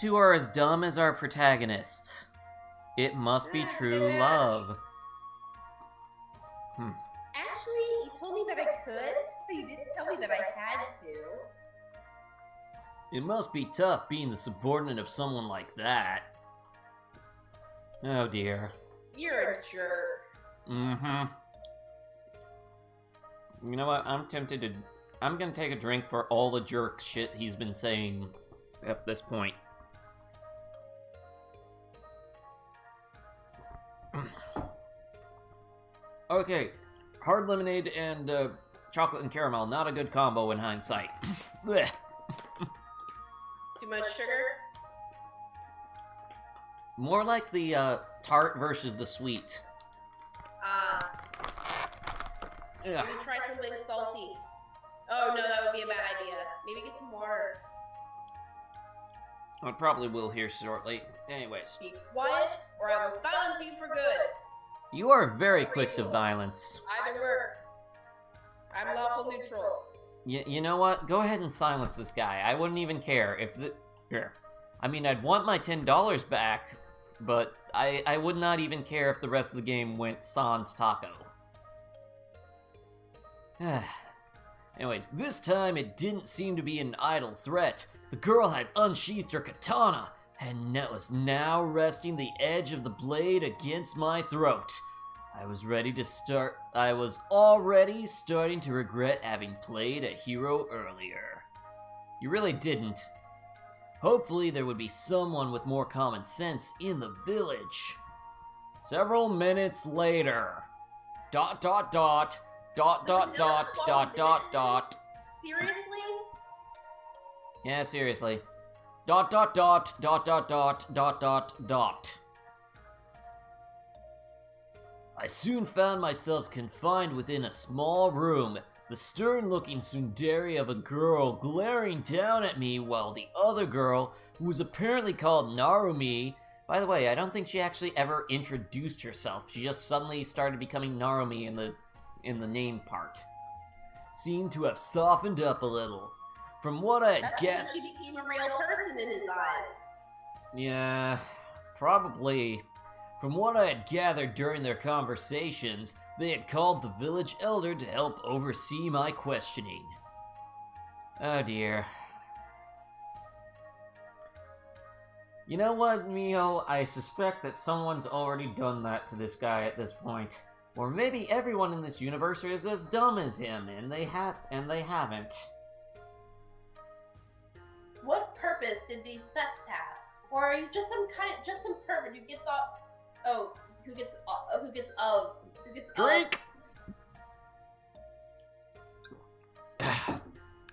Speaker 1: two are as dumb as our protagonist. It must be true love.
Speaker 2: Actually, you told me that I could, but you didn't tell me that I had to.
Speaker 3: It must be tough being the subordinate of someone like that.
Speaker 1: Oh dear.
Speaker 2: You're a jerk.
Speaker 1: Mm-hmm. You know what? I'm gonna take a drink for all the jerk shit he's been saying at this point. Okay, hard lemonade and chocolate and caramel, not a good combo in hindsight. Blech.
Speaker 2: Too much sugar?
Speaker 1: More like the tart versus the sweet.
Speaker 2: Maybe try something salty. Oh no, that would be a bad idea. Maybe get some water.
Speaker 1: I probably will here shortly. Anyways.
Speaker 2: Be quiet, or I will silence you for good.
Speaker 1: You are very quick to violence.
Speaker 2: Either works. I'm lawful neutral.
Speaker 1: You know what? Go ahead and silence this guy. I wouldn't even care if the... Here. I mean, I'd want my $10 back, but I would not even care if the rest of the game went sans taco.
Speaker 3: Anyways, this time it didn't seem to be an idle threat. The girl had unsheathed her katana, and was now resting the edge of the blade against my throat. I was already starting to regret having played a hero earlier.
Speaker 1: You really didn't.
Speaker 3: Hopefully there would be someone with more common sense in the village. Several minutes later. ...
Speaker 2: Seriously?
Speaker 1: Yeah, seriously. ...
Speaker 3: I soon found myself confined within a small room, the stern-looking tsundere of a girl glaring down at me while the other girl, who was apparently called Narumi...
Speaker 1: By the way, I don't think she actually ever introduced herself. She just suddenly started becoming Narumi in the name part.
Speaker 3: Seemed to have softened up a little. From what I had gathered...
Speaker 2: She became a real person in his eyes.
Speaker 1: Yeah, probably.
Speaker 3: From what I had gathered during their conversations, they had called the village elder to help oversee my questioning.
Speaker 1: Oh dear. You know what, Miho? I suspect that someone's already done that to this guy at this point. Or maybe everyone in this universe is as dumb as him, and they haven't.
Speaker 2: What purpose did these thefts have? Or are you just some pervert who gets off? Oh, who gets
Speaker 1: Drink.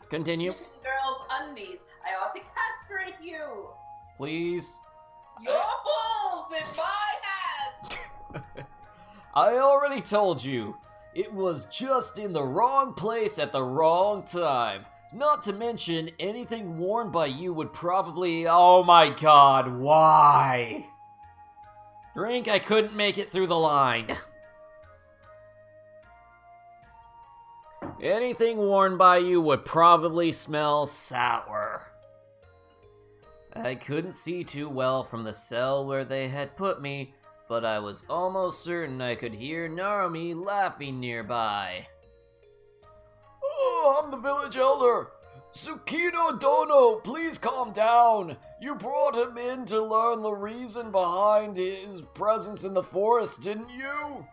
Speaker 1: Continue.
Speaker 2: Girls' undies. I ought to castrate you.
Speaker 1: Please.
Speaker 2: Your balls in my hands.
Speaker 3: I already told you, it was just in the wrong place at the wrong time. Not to mention, anything worn by you would probably... Oh my god, why?
Speaker 1: Drink, I couldn't make it through the line.
Speaker 3: Anything worn by you would probably smell sour. I couldn't see too well from the cell where they had put me, but I was almost certain I could hear Narumi laughing nearby.
Speaker 4: Oh, I'm the village elder. Tsukino Dono, please calm down. You brought him in to learn the reason behind his presence in the forest, didn't you?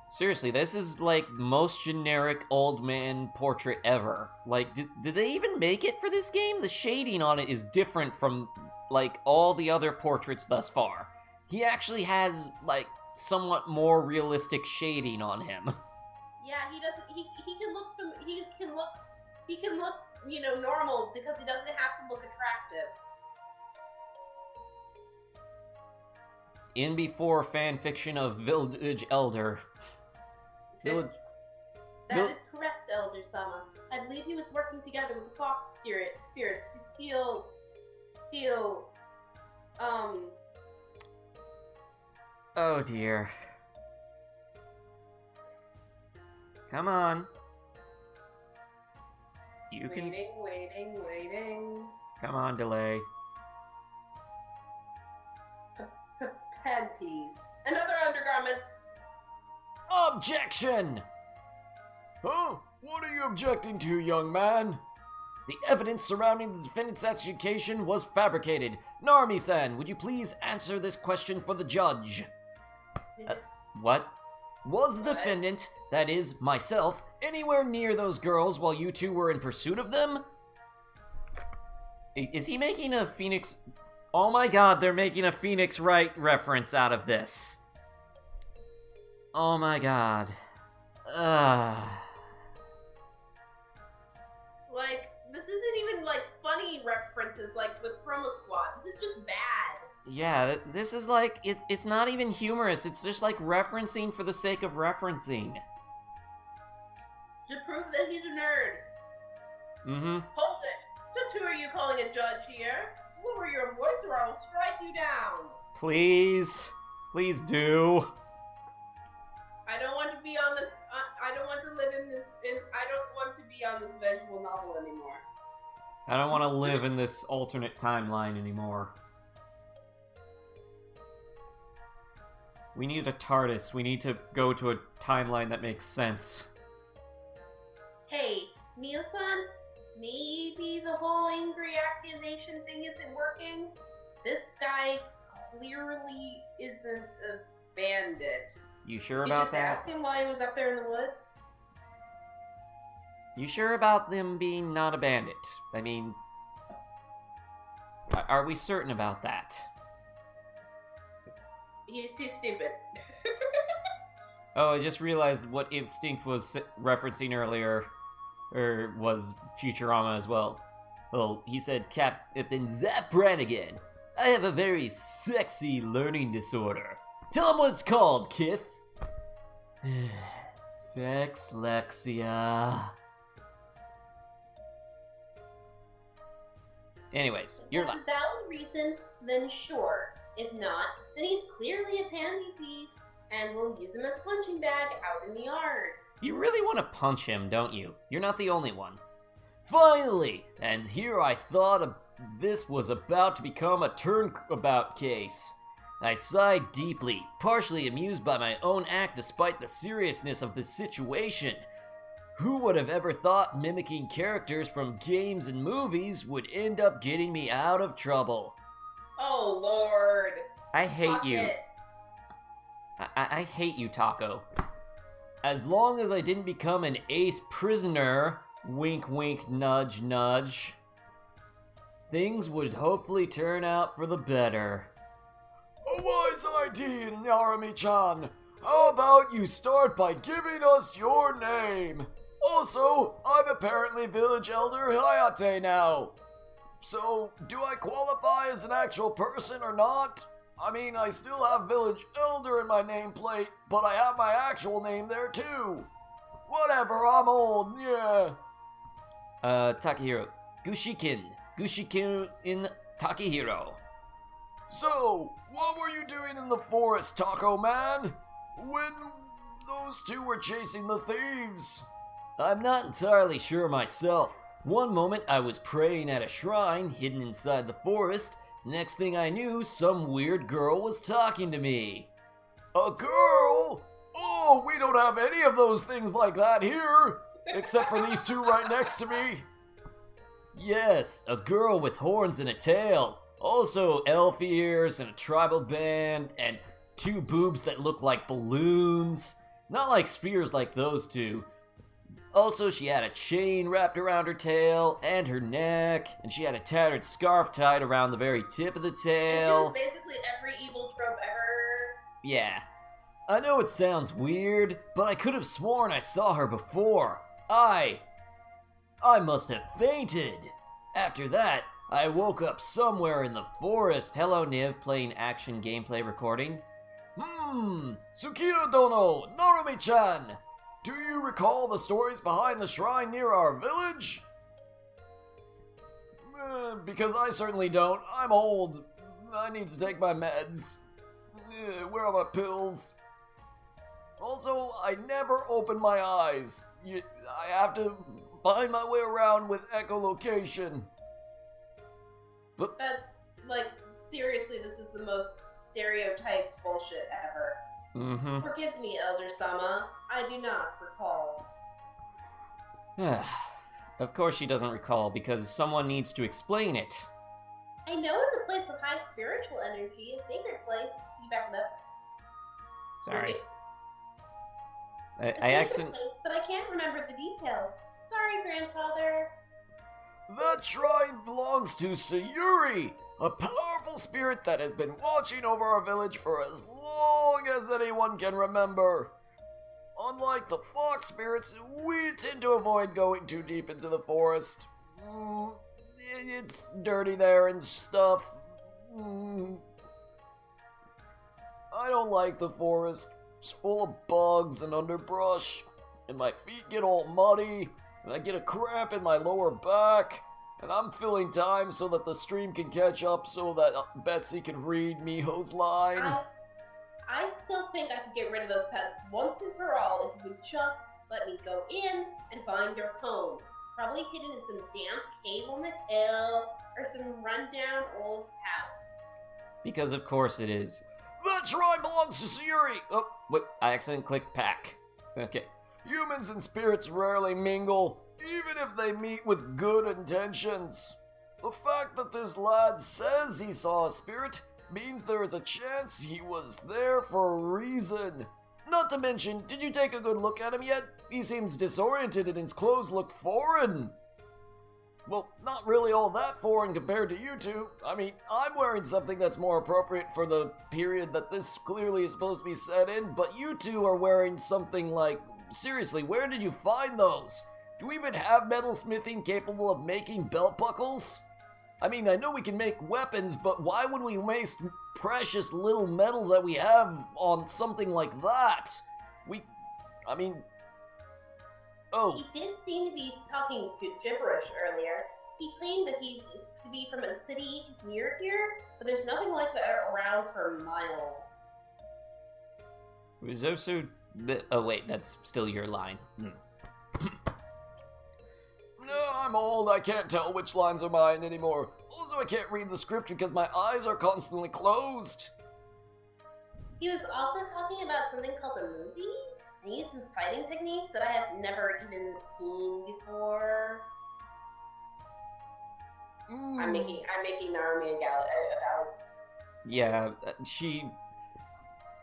Speaker 1: Seriously, this is like most generic old man portrait ever. Like, did they even make it for this game? The shading on it is different from, like, all the other portraits thus far. He actually has, like, somewhat more realistic shading on him.
Speaker 2: Yeah, he doesn't. He can look. He can look. You know, normal because he doesn't have to look attractive.
Speaker 1: In before fanfiction of Village Elder.
Speaker 2: That is correct, Elder Sama. I believe he was working together with the fox spirits to steal.
Speaker 1: Oh dear. Come on. You can.
Speaker 2: Waiting.
Speaker 1: Come on, delay.
Speaker 2: Panties and other undergarments.
Speaker 1: Objection!
Speaker 4: Huh? What are you objecting to, young man?
Speaker 1: The evidence surrounding the defendant's education was fabricated. Narumi-san, would you please answer this question for the judge? What? Was the defendant, that is, myself, anywhere near those girls while you two were in pursuit of them? Is he making a Phoenix... Oh my god, they're making a Phoenix Wright reference out of this. Oh my god.
Speaker 2: Like, this isn't even, like, funny references, like, with Promo Squad. This is just bad.
Speaker 1: Yeah, this is like, it's not even humorous, it's just like referencing for the sake of referencing.
Speaker 2: To prove that he's a nerd.
Speaker 1: Mm-hmm.
Speaker 2: Hold it. Just who are you calling a judge here? Lower your voice or I will strike you down.
Speaker 1: Please. Please do.
Speaker 2: I don't want to be on this, I don't want to live in this, I don't want to be on this visual novel anymore.
Speaker 1: I don't want to live in this alternate timeline anymore. We need a TARDIS. We need to go to a timeline that makes sense.
Speaker 2: Hey, Mio-san, maybe the whole angry accusation thing isn't working? This guy clearly isn't a bandit.
Speaker 1: You sure
Speaker 2: You
Speaker 1: about
Speaker 2: just
Speaker 1: that?
Speaker 2: ask him why he was up there in the woods?
Speaker 1: You sure about them being not a bandit? I mean, are we certain about that?
Speaker 2: He's too stupid.
Speaker 1: Oh, I just realized what Instinct was referencing earlier, or was Futurama as well. Well, he said, Captain Zap Brannigan, I have a very sexy learning disorder. Tell him what it's called, Kith. Sexlexia. Anyways, you're
Speaker 2: If
Speaker 1: not.
Speaker 2: that's a valid reason, then sure. If not, then he's clearly a panty thief, and we'll use him as punching bag out in the yard.
Speaker 1: You really want to punch him, don't you? You're not the only one. Finally! And here I thought this was about to become a turnabout case. I sighed deeply, partially amused by my own act despite the seriousness of the situation. Who would have ever thought mimicking characters from games and movies would end up getting me out of trouble?
Speaker 2: Oh, Lord.
Speaker 1: I hate
Speaker 2: Fuck
Speaker 1: you.
Speaker 2: it.
Speaker 1: I hate you, Taco. As long as I didn't become an ace prisoner, wink wink nudge nudge, things would hopefully turn out for the better.
Speaker 4: A wise idea, Narumi-chan. How about you start by giving us your name? Also, I'm apparently Village Elder Hayate now. So, do I qualify as an actual person or not? I mean, I still have Village Elder in my nameplate, but I have my actual name there too. Whatever, I'm old, yeah.
Speaker 1: Takahiro. Gushikin in Takahiro.
Speaker 4: So, what were you doing in the forest, Taco Man? When those two were chasing the thieves?
Speaker 3: I'm not entirely sure myself. One moment I was praying at a shrine hidden inside the forest. Next thing I knew, some weird girl was talking to me.
Speaker 4: A girl? Oh, we don't have any of those things like that here, except for these two right next to me.
Speaker 3: Yes, a girl with horns and a tail. Also elf ears and a tribal band and 2 boobs that look like balloons. Not like spears like those two. Also, she had a chain wrapped around her tail and her neck, and she had a tattered scarf tied around the very tip of the tail.
Speaker 2: It was basically every evil trope ever.
Speaker 3: Yeah. I know it sounds weird, but I could have sworn I saw her before. I must have fainted. After that, I woke up somewhere in the forest. Hello, Niv, playing action gameplay recording.
Speaker 4: Tsukino Dono, Narumi-chan, do you recall the stories behind the shrine near our village? Because I certainly don't. I'm old. I need to take my meds. Where are my pills? Also, I never open my eyes. I have to find my way around with echolocation. But
Speaker 2: That's, like, seriously, this is the most stereotyped bullshit ever. Forgive me, Elder Sama. I do not recall.
Speaker 1: Of course she doesn't recall, because someone needs to explain it.
Speaker 2: I know it's a place of high spiritual energy, a sacred place. You back it up.
Speaker 1: Sorry.
Speaker 2: A
Speaker 1: I
Speaker 2: sacred
Speaker 1: accident.
Speaker 2: place, but I can't remember the details. Sorry, grandfather.
Speaker 4: that shrine belongs to Sayuri, a powerful spirit that has been watching over our village for as long as anyone can remember. Unlike the fox spirits, we tend to avoid going too deep into the forest. It's dirty there and stuff. I don't like the forest. It's full of bugs and underbrush, and my feet get all muddy, and I get a cramp in my lower back, and I'm filling time so that the stream can catch up so that Betsy can read Miho's line.
Speaker 2: I still think I could get rid of those pests once and for all if you would just let me go in and find your home. It's probably hidden in some damp cave on the hill or some rundown old house.
Speaker 1: Because of course it is.
Speaker 4: That shrine belongs to Sayuri!
Speaker 1: Oh, wait, I accidentally clicked pack. Okay.
Speaker 4: Humans and spirits rarely mingle, even if they meet with good intentions. The fact that this lad says he saw a spirit means there is a chance he was there for a reason. Not to mention, did you take a good look at him yet? He seems disoriented and his clothes look foreign. Well, not really all that foreign compared to you two. I mean, I'm wearing something that's more appropriate for the period that this clearly is supposed to be set in, but you two are wearing something like... Seriously, where did you find those? Do we even have metalsmithing capable of making belt buckles? I mean, I know we can make weapons, but why would we waste precious little metal that we have on something like that? Oh.
Speaker 2: He did seem to be talking gibberish earlier. He claimed that he's to be from a city near here, but there's nothing like that around for miles.
Speaker 1: It was also... Oh wait, that's still your line.
Speaker 4: No, I'm old. I can't tell which lines are mine anymore. Also, I can't read the script because my eyes are constantly closed.
Speaker 2: He was also talking about something called a movie, and he used some fighting techniques that I have never even seen before. I'm making Narumi a valid.
Speaker 1: Yeah,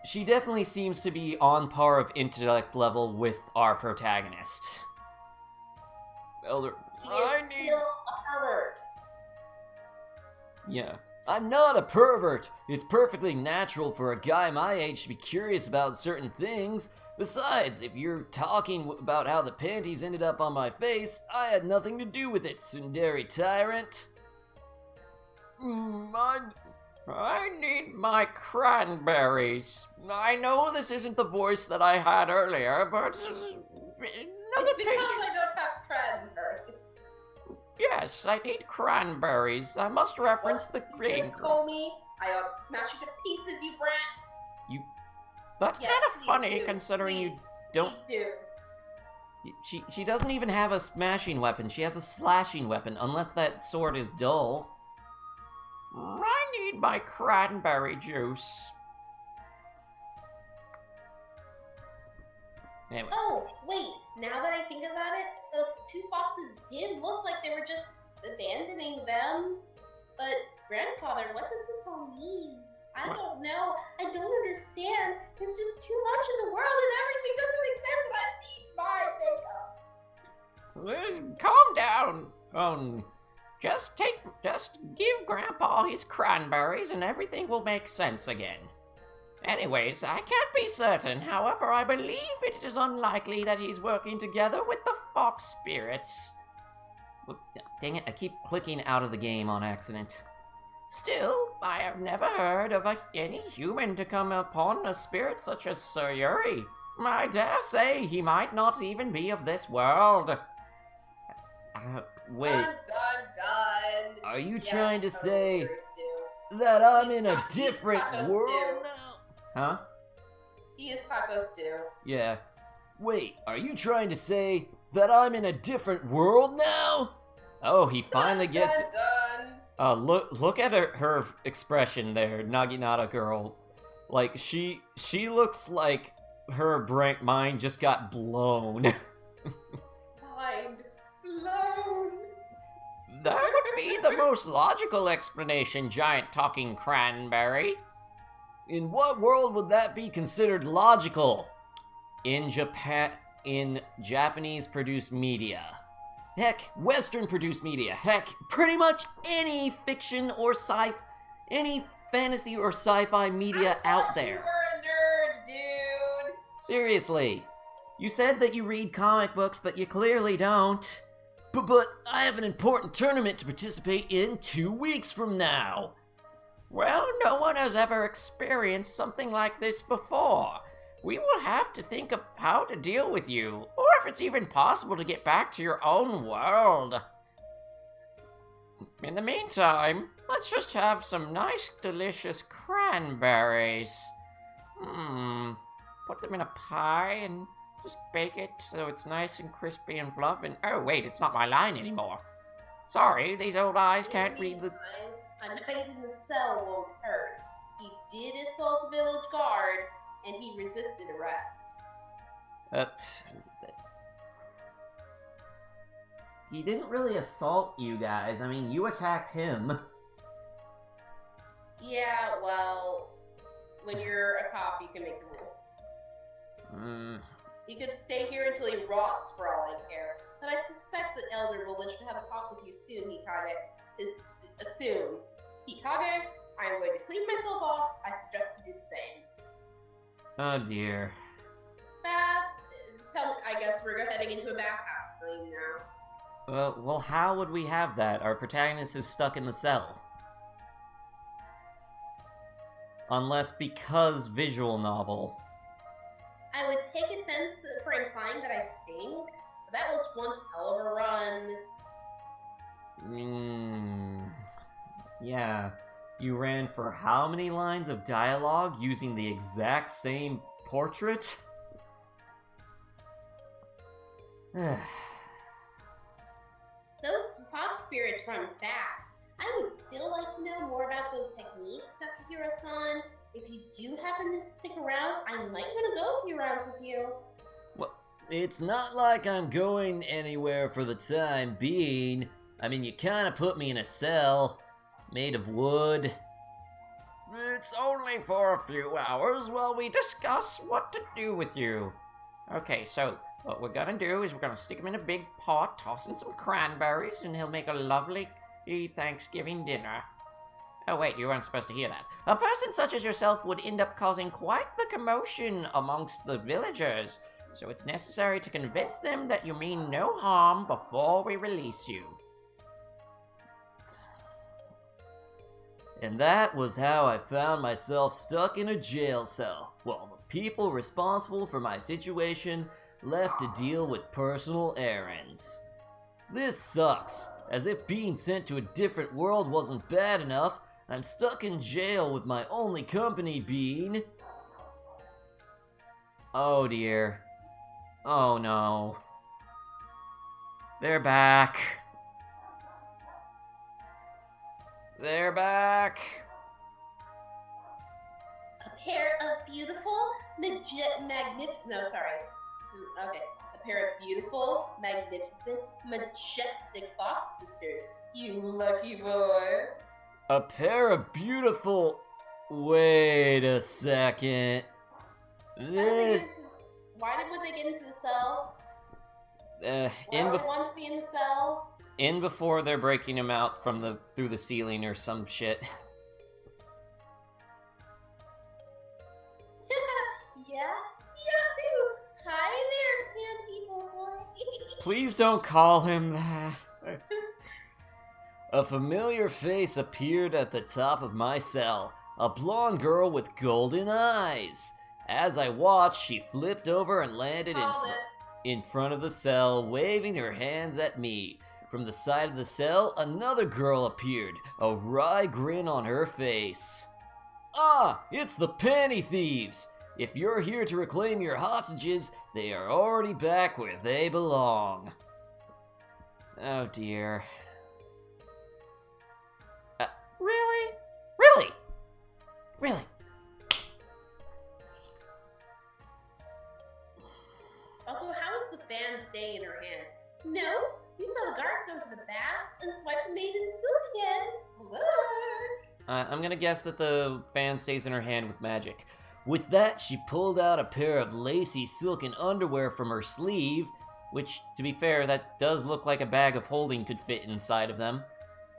Speaker 1: she definitely seems to be on par of intellect level with our protagonist. Elder...
Speaker 2: He is still a pervert.
Speaker 1: Yeah. I'm not a pervert. It's perfectly natural for a guy my age to be curious about certain things. Besides, if you're talking about how the panties ended up on my face, I had nothing to do with it, tsundere tyrant. I need my cranberries. I know this isn't the voice that I had earlier, but...
Speaker 2: It's because I don't have cranberries.
Speaker 1: Yes, I need cranberries. I must reference the green.
Speaker 2: Just call me. I ought to smash you to pieces, you brat.
Speaker 1: That's
Speaker 2: Yes,
Speaker 1: kind of
Speaker 2: please
Speaker 1: funny,
Speaker 2: do.
Speaker 1: considering
Speaker 2: Please,
Speaker 1: you don't...
Speaker 2: Please do.
Speaker 1: She doesn't even have a smashing weapon. She has a slashing weapon, unless that sword is dull. I need my cranberry juice. Anyways.
Speaker 2: Oh, wait, now that I think about it, those two foxes did look like they were just abandoning them. But, Grandfather, what does this all mean? I don't know. I don't understand. There's just too much in the world and everything doesn't make sense. I need my makeup.
Speaker 1: Calm down. Just give Grandpa his cranberries and everything will make sense again. Anyways, I can't be certain. However, I believe it is unlikely that he's working together with the fox spirits. Dang it, I keep clicking out of the game on accident. Still, I have never heard of any human to come upon a spirit such as Sir Yuri. I dare say he might not even be of this world. Wait.
Speaker 2: Dun, dun.
Speaker 1: Are you
Speaker 2: Yes,
Speaker 1: trying to say
Speaker 2: spirits do.
Speaker 1: that I'm in a
Speaker 2: He's
Speaker 1: different
Speaker 2: Taco
Speaker 1: world
Speaker 2: Stew.
Speaker 1: now? Huh?
Speaker 2: He is Taco Stew.
Speaker 1: Yeah. Wait, are you trying to say that I'm in a different world now? Oh, he finally gets it.
Speaker 2: Dun.
Speaker 1: Look at her expression there, Naginata girl. Like, she looks like her mind just got blown.
Speaker 2: Mind blown.
Speaker 1: That would be the most logical explanation, giant talking cranberry. In what world would that be considered logical? In Japanese-produced media. Heck, Western-produced media. Heck, pretty much any fiction or any fantasy or sci-fi media out there.
Speaker 2: You're a nerd, dude.
Speaker 1: Seriously. You said that you read comic books, but you clearly don't. But I have an important tournament to participate in 2 weeks from now. Well, no one has ever experienced something like this before. We will have to think of how to deal with you, or if it's even possible to get back to your own world. In the meantime, let's just have some nice, delicious cranberries. Put them in a pie and just bake it so it's nice and crispy and fluffy. And oh wait, it's not my line anymore. Sorry, these old eyes can't read the...
Speaker 2: A night in the cell won't hurt. He did assault a village guard, and he resisted arrest.
Speaker 1: He didn't really assault you guys. I mean, you attacked him.
Speaker 2: Yeah, well, when you're a cop, you can make the rules. He could stay here until he rots, for all I care. But I suspect the Elder will wish to have a talk with you soon, Hikage. Soon. Hikage, I'm going to clean myself off. I suggest you do the same.
Speaker 1: Oh dear.
Speaker 2: I guess we're heading into a bathhouse scene now.
Speaker 1: Well, how would we have that? Our protagonist is stuck in the cell. Unless because visual novel.
Speaker 2: I would take offense for implying that I stink, but that was one hell of a run.
Speaker 1: Yeah. You ran for how many lines of dialogue using the exact same portrait?
Speaker 2: Those fox spirits run fast. I would still like to know more about those techniques, Takahiro-san. If you do happen to stick around, I might want to go a few rounds with you.
Speaker 1: Well, it's not like I'm going anywhere for the time being. I mean, you kind of put me in a cell, made of wood. It's only for a few hours while we discuss what to do with you. Okay, so what we're gonna do is we're gonna stick him in a big pot, toss in some cranberries, and he'll make a lovely Thanksgiving dinner. Oh wait, you weren't supposed to hear that. A person such as yourself would end up causing quite the commotion amongst the villagers, so it's necessary to convince them that you mean no harm before we release you. And that was how I found myself stuck in a jail cell, while the people responsible for my situation left to deal with personal errands. This sucks. As if being sent to a different world wasn't bad enough, I'm stuck in jail with my only company being... Oh dear. Oh no. They're back. They're back.
Speaker 2: A pair of beautiful, A pair of beautiful, magnificent, majestic fox sisters. You lucky boy.
Speaker 1: A pair of beautiful... Wait a second. This...
Speaker 2: Why would they get into the cell?
Speaker 1: in
Speaker 2: Why would want to be in the cell?
Speaker 1: in before they're breaking him out from through the ceiling or some shit.
Speaker 2: Yeah? Yahoo! Hi there, Panty Boy.
Speaker 1: Please don't call him that. A familiar face appeared at the top of my cell. A blonde girl with golden eyes. As I watched, she flipped over and landed in front of the cell, waving her hands at me. From the side of the cell, another girl appeared, a wry grin on her face. Ah, it's the panty thieves! If you're here to reclaim your hostages, they are already back where they belong. Oh dear. Really? Really? Really?
Speaker 2: Also, how is the fan staying in her hand? No, we saw the guards go to the baths and swipe the maiden's silk again. Look!
Speaker 1: I'm gonna guess that the fan stays in her hand with magic. With that, she pulled out a pair of lacy silken underwear from her sleeve, which, to be fair, that does look like a bag of holding could fit inside of them,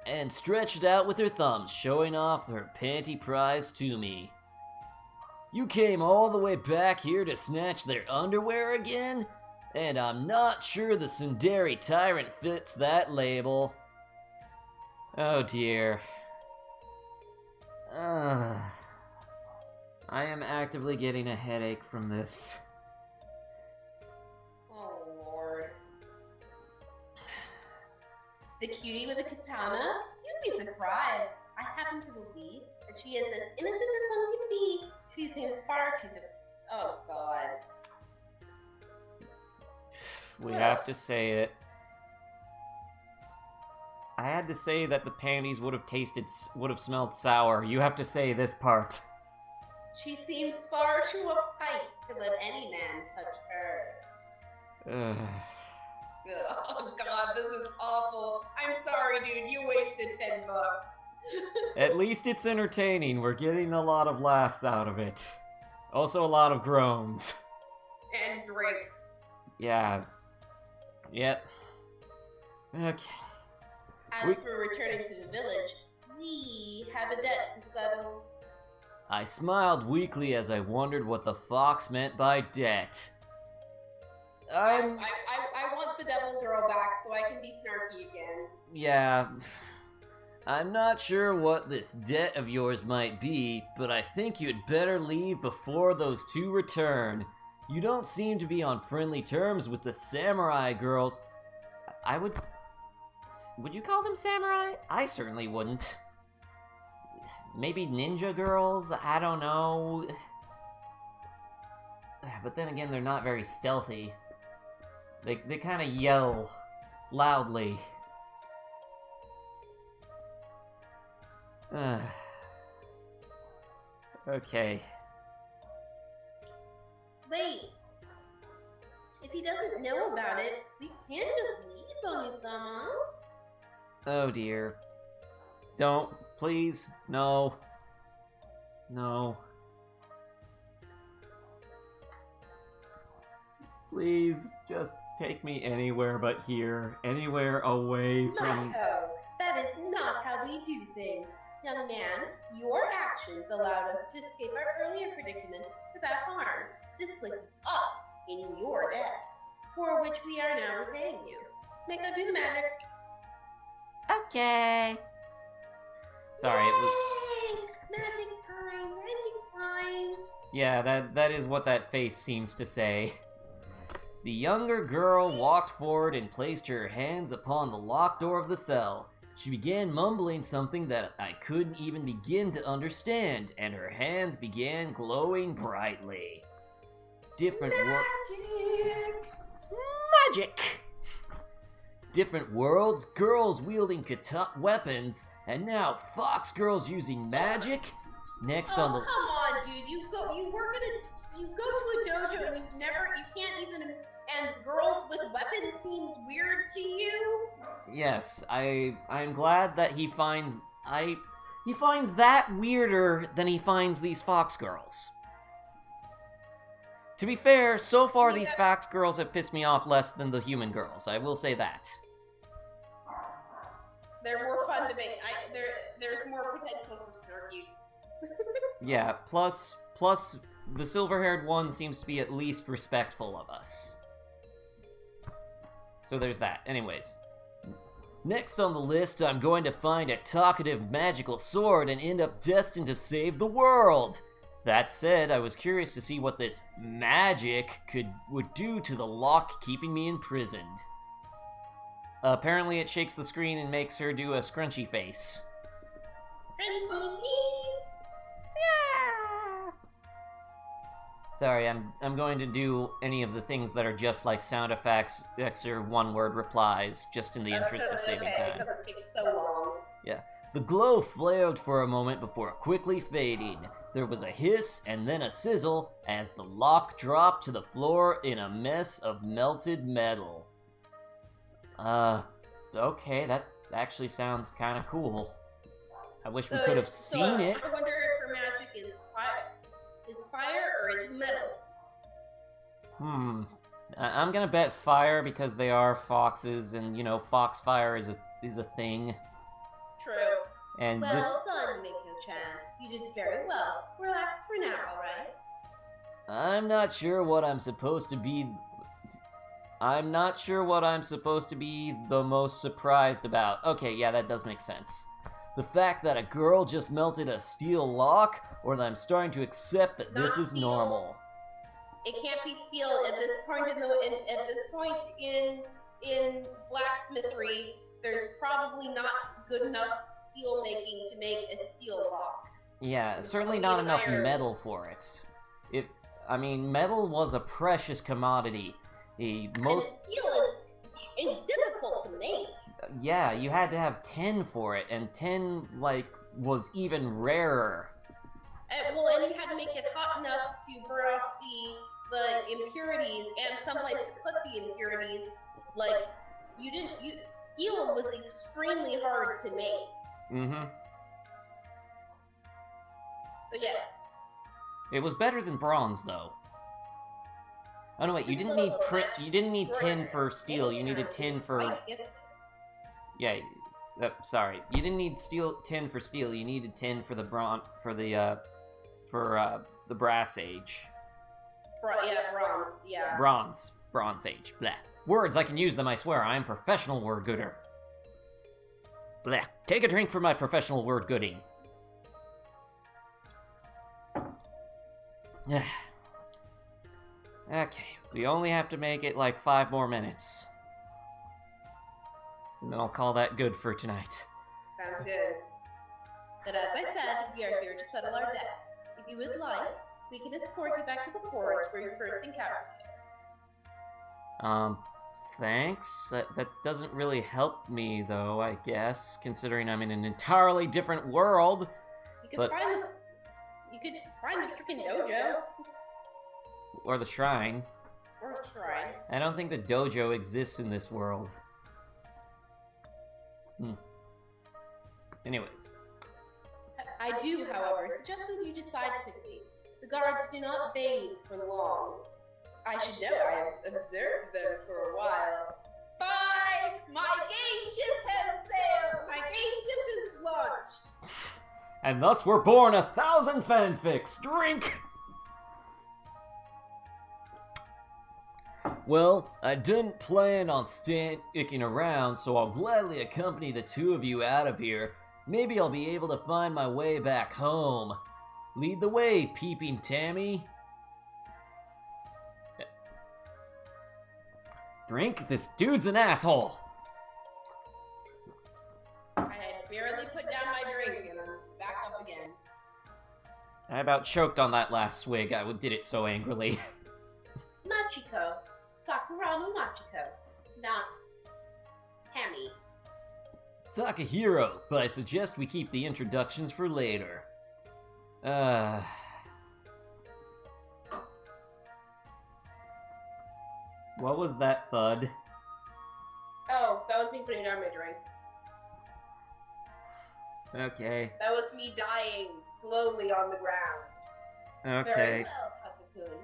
Speaker 1: and stretched out with her thumbs, showing off her panty prize to me. You came all the way back here to snatch their underwear again? And I'm not sure the Sundari Tyrant fits that label. Oh dear. I am actively getting a headache from this.
Speaker 2: Oh, Lord. The cutie with the katana? You'd be surprised. I happen to believe that she is as innocent as one can be. She seems far too Oh, God.
Speaker 1: We have to say it. I had to say that the panties would have smelled sour. You have to say this part.
Speaker 2: She seems far too uptight to let any man touch her. Oh God, this is awful. I'm sorry, dude. You wasted $10.
Speaker 1: At least it's entertaining. We're getting a lot of laughs out of it. Also a lot of groans.
Speaker 2: And drinks.
Speaker 1: Yeah. Yep. Okay.
Speaker 2: As for returning to the village, we have a debt to settle.
Speaker 1: I smiled weakly as I wondered what the fox meant by debt.
Speaker 2: I want the devil girl back so I can be snarky again.
Speaker 1: Yeah. I'm not sure what this debt of yours might be, but I think you'd better leave before those two return. You don't seem to be on friendly terms with the samurai girls. Would you call them samurai? I certainly wouldn't. Maybe ninja girls? I don't know. But then again, they're not very stealthy. They kind of yell loudly. Okay.
Speaker 2: Wait. If he doesn't know about it, we can't just leave Oni-sama.
Speaker 1: Oh dear. Don't. Please. No. No. Please, just take me anywhere but here. Anywhere away from...
Speaker 2: Mako, that is not how we do things. Young man, your actions allowed us to escape our earlier predicament without harm. This places us in your debt, for which we are now repaying you. Mako, do the magic.
Speaker 1: Okay. Sorry.
Speaker 2: Yay! Magic time! Magic time!
Speaker 1: Yeah, that is what that face seems to say. The younger girl walked forward and placed her hands upon the locked door of the cell. She began mumbling something that I couldn't even begin to understand, and her hands began glowing brightly.
Speaker 3: different worlds, girls wielding weapons, and now fox girls using magic? Next on the...
Speaker 2: come on, dude. You go to a dojo and you can't even, and girls with weapons seems weird to you?
Speaker 1: Yes, I'm glad that he finds that weirder than he finds these fox girls. To be fair, so far these fox girls have pissed me off less than the human girls, I will say that.
Speaker 2: They're more fun to make. There's more potential for snarky.
Speaker 1: Yeah, plus the silver-haired one seems to be at least respectful of us. So there's that. Anyways.
Speaker 3: Next on the list, I'm going to find a talkative magical sword and end up destined to save the world. That said, I was curious to see what this magic would do to the lock keeping me imprisoned.
Speaker 1: Apparently it shakes the screen and makes her do a scrunchy face.
Speaker 2: Yeah.
Speaker 1: Sorry, I'm going to do any of the things that are just like sound effects, or one-word replies, just in the interest of saving time.
Speaker 2: Because it takes so long.
Speaker 3: Yeah. The glow flared for a moment before quickly fading. There was a hiss and then a sizzle as the lock dropped to the floor in a mess of melted metal.
Speaker 1: Okay, that actually sounds kind of cool. I wish we could have seen it.
Speaker 2: I wonder if her magic is fire or is metal.
Speaker 1: I'm gonna bet fire because they are foxes, and you know, foxfire is a thing.
Speaker 2: True.
Speaker 1: And
Speaker 2: Well
Speaker 1: this,
Speaker 2: done, Miko-chan. You did very well. Relax for now, alright?
Speaker 3: I'm not sure what I'm supposed to be
Speaker 1: the most surprised about. Okay, yeah, that does make sense.
Speaker 3: The fact that a girl just melted a steel lock, or that I'm starting to accept that this is normal.
Speaker 2: It can't be steel at this point in blacksmithery. There's probably not good enough steel making to make a steel lock.
Speaker 1: Yeah, certainly not enough metal for it. Metal was a precious commodity.
Speaker 2: And steel is difficult to make.
Speaker 1: Yeah, you had to have 10 for it, and 10, was even rarer.
Speaker 2: And you had to make it hot enough to burn off the impurities, and someplace to put the impurities. Steel was extremely hard to make.
Speaker 1: Mm-hmm.
Speaker 2: So yes.
Speaker 1: It was better than bronze, though. Oh no, wait, you didn't need 10 for steel, you needed 10 for... Yeah, sorry. You didn't need 10 for steel, you needed 10 for the the brass age.
Speaker 2: Bronze, yeah.
Speaker 1: Bronze age, blah. Words, I can use them, I swear, I am professional word gooder. Blah. Take a drink for my professional word gooding. Okay, we only have to make it 5 more minutes. And then I'll call that good for tonight.
Speaker 2: Sounds good. But as I said, we are here to settle our debt. If you would like, we can escort you back to the forest where you first encountered me.
Speaker 1: Thanks. That doesn't really help me, though, I guess, considering I'm in an entirely different world.
Speaker 2: You could find the freaking dojo.
Speaker 1: Or the shrine.
Speaker 2: Or shrine.
Speaker 1: I don't think the dojo exists in this world. Anyways.
Speaker 2: I do, however, suggest that you decide quickly. The guards do not bathe for long. I should know, I have observed them for a while. Bye! My gay ship has sailed! My gay ship is launched!
Speaker 3: And thus were born 1,000 fanfics. Drink! Well, I didn't plan on sticking around, so I'll gladly accompany the two of you out of here. Maybe I'll be able to find my way back home. Lead the way, Peeping Tammy.
Speaker 1: Drink? This dude's an asshole!
Speaker 2: I had barely put down my drink and I'm back up again.
Speaker 1: I about choked on that last swig. I did it so angrily.
Speaker 2: Machiko. Sakura no Machiko. Not Tammy.
Speaker 3: Takahiro, but I suggest we keep the introductions for later. What was that thud?
Speaker 2: Oh, that was me putting down my drink.
Speaker 3: Okay.
Speaker 2: That was me dying slowly on the ground.
Speaker 3: Okay.
Speaker 2: Very well, Takakun.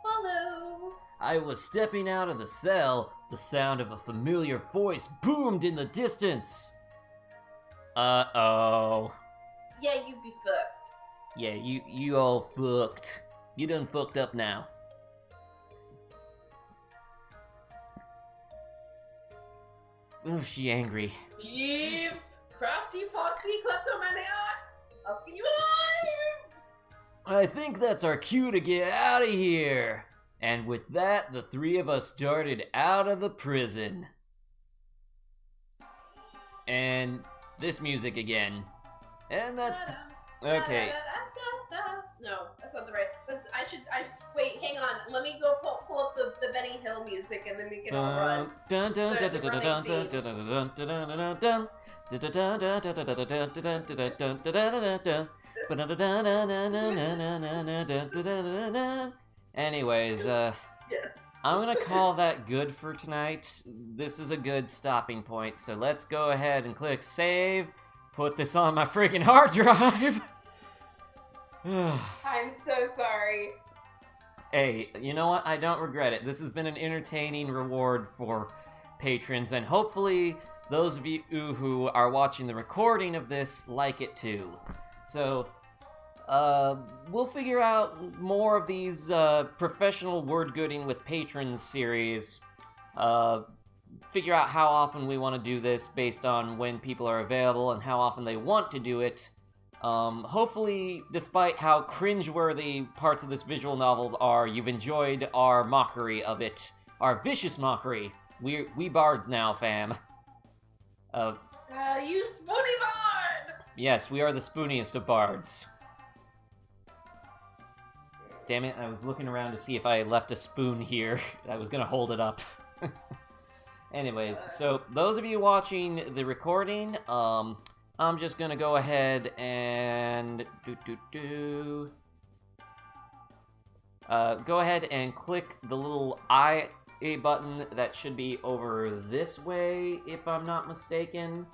Speaker 2: Follow.
Speaker 3: I was stepping out of the cell. The sound of a familiar voice boomed in the distance. Uh-oh.
Speaker 2: Yeah, you be fucked.
Speaker 3: Yeah, you all fucked. You done fucked up now. Ooh, she angry.
Speaker 2: Thieves! Crafty poxy kleptomaniacs! I'll see you alive!
Speaker 3: I think that's our cue to get out of here. And with that, the three of us started out of the prison. And this music again. And that's... Okay.
Speaker 2: No, that's not the right. Wait, hang on. Let me go pull up the Benny Hill music and then we can all run.
Speaker 3: Dun dun dun dun dun dun dun dun dun dun dun. Anyways,
Speaker 2: Yes.
Speaker 3: I'm gonna call that good for tonight. This is a good stopping point, so let's go ahead and click save. Put this on my freaking hard drive.
Speaker 2: I'm so sorry.
Speaker 3: Hey, you know what? I don't regret it. This has been an entertaining reward for patrons, and hopefully those of you who are watching the recording of this like it too. So, we'll figure out more of these professional wordgooding with patrons series. Figure out how often we want to do this based on when people are available and how often they want to do it. Hopefully, despite how cringeworthy parts of this visual novel are, you've enjoyed our mockery of it. Our vicious mockery. We bards now, fam.
Speaker 2: You spoony bard!
Speaker 3: Yes, we are the spooniest of bards. Damn it, I was looking around to see if I left a spoon here. I was gonna hold it up. Anyways, so those of you watching the recording, I'm just gonna go ahead and go ahead and click the little I button that should be over this way, if I'm not mistaken,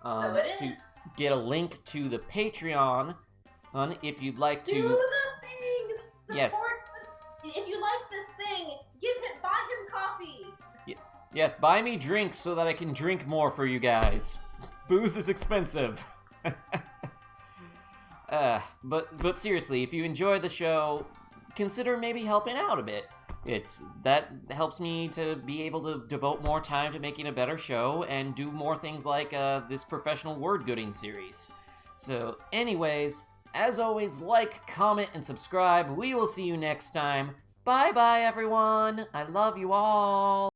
Speaker 2: So it is.
Speaker 3: to get a link to the Patreon. If you'd like
Speaker 2: Do
Speaker 3: to,
Speaker 2: the thing! Support
Speaker 3: Yes.
Speaker 2: If you like this thing, buy him coffee!
Speaker 3: yes, buy me drinks so that I can drink more for you guys. Booze is expensive. But seriously, if you enjoy the show, consider maybe helping out a bit. That helps me to be able to devote more time to making a better show and do more things like this professional wordgooding series. So anyways, as always, like, comment, and subscribe. We will see you next time. Bye-bye, everyone. I love you all.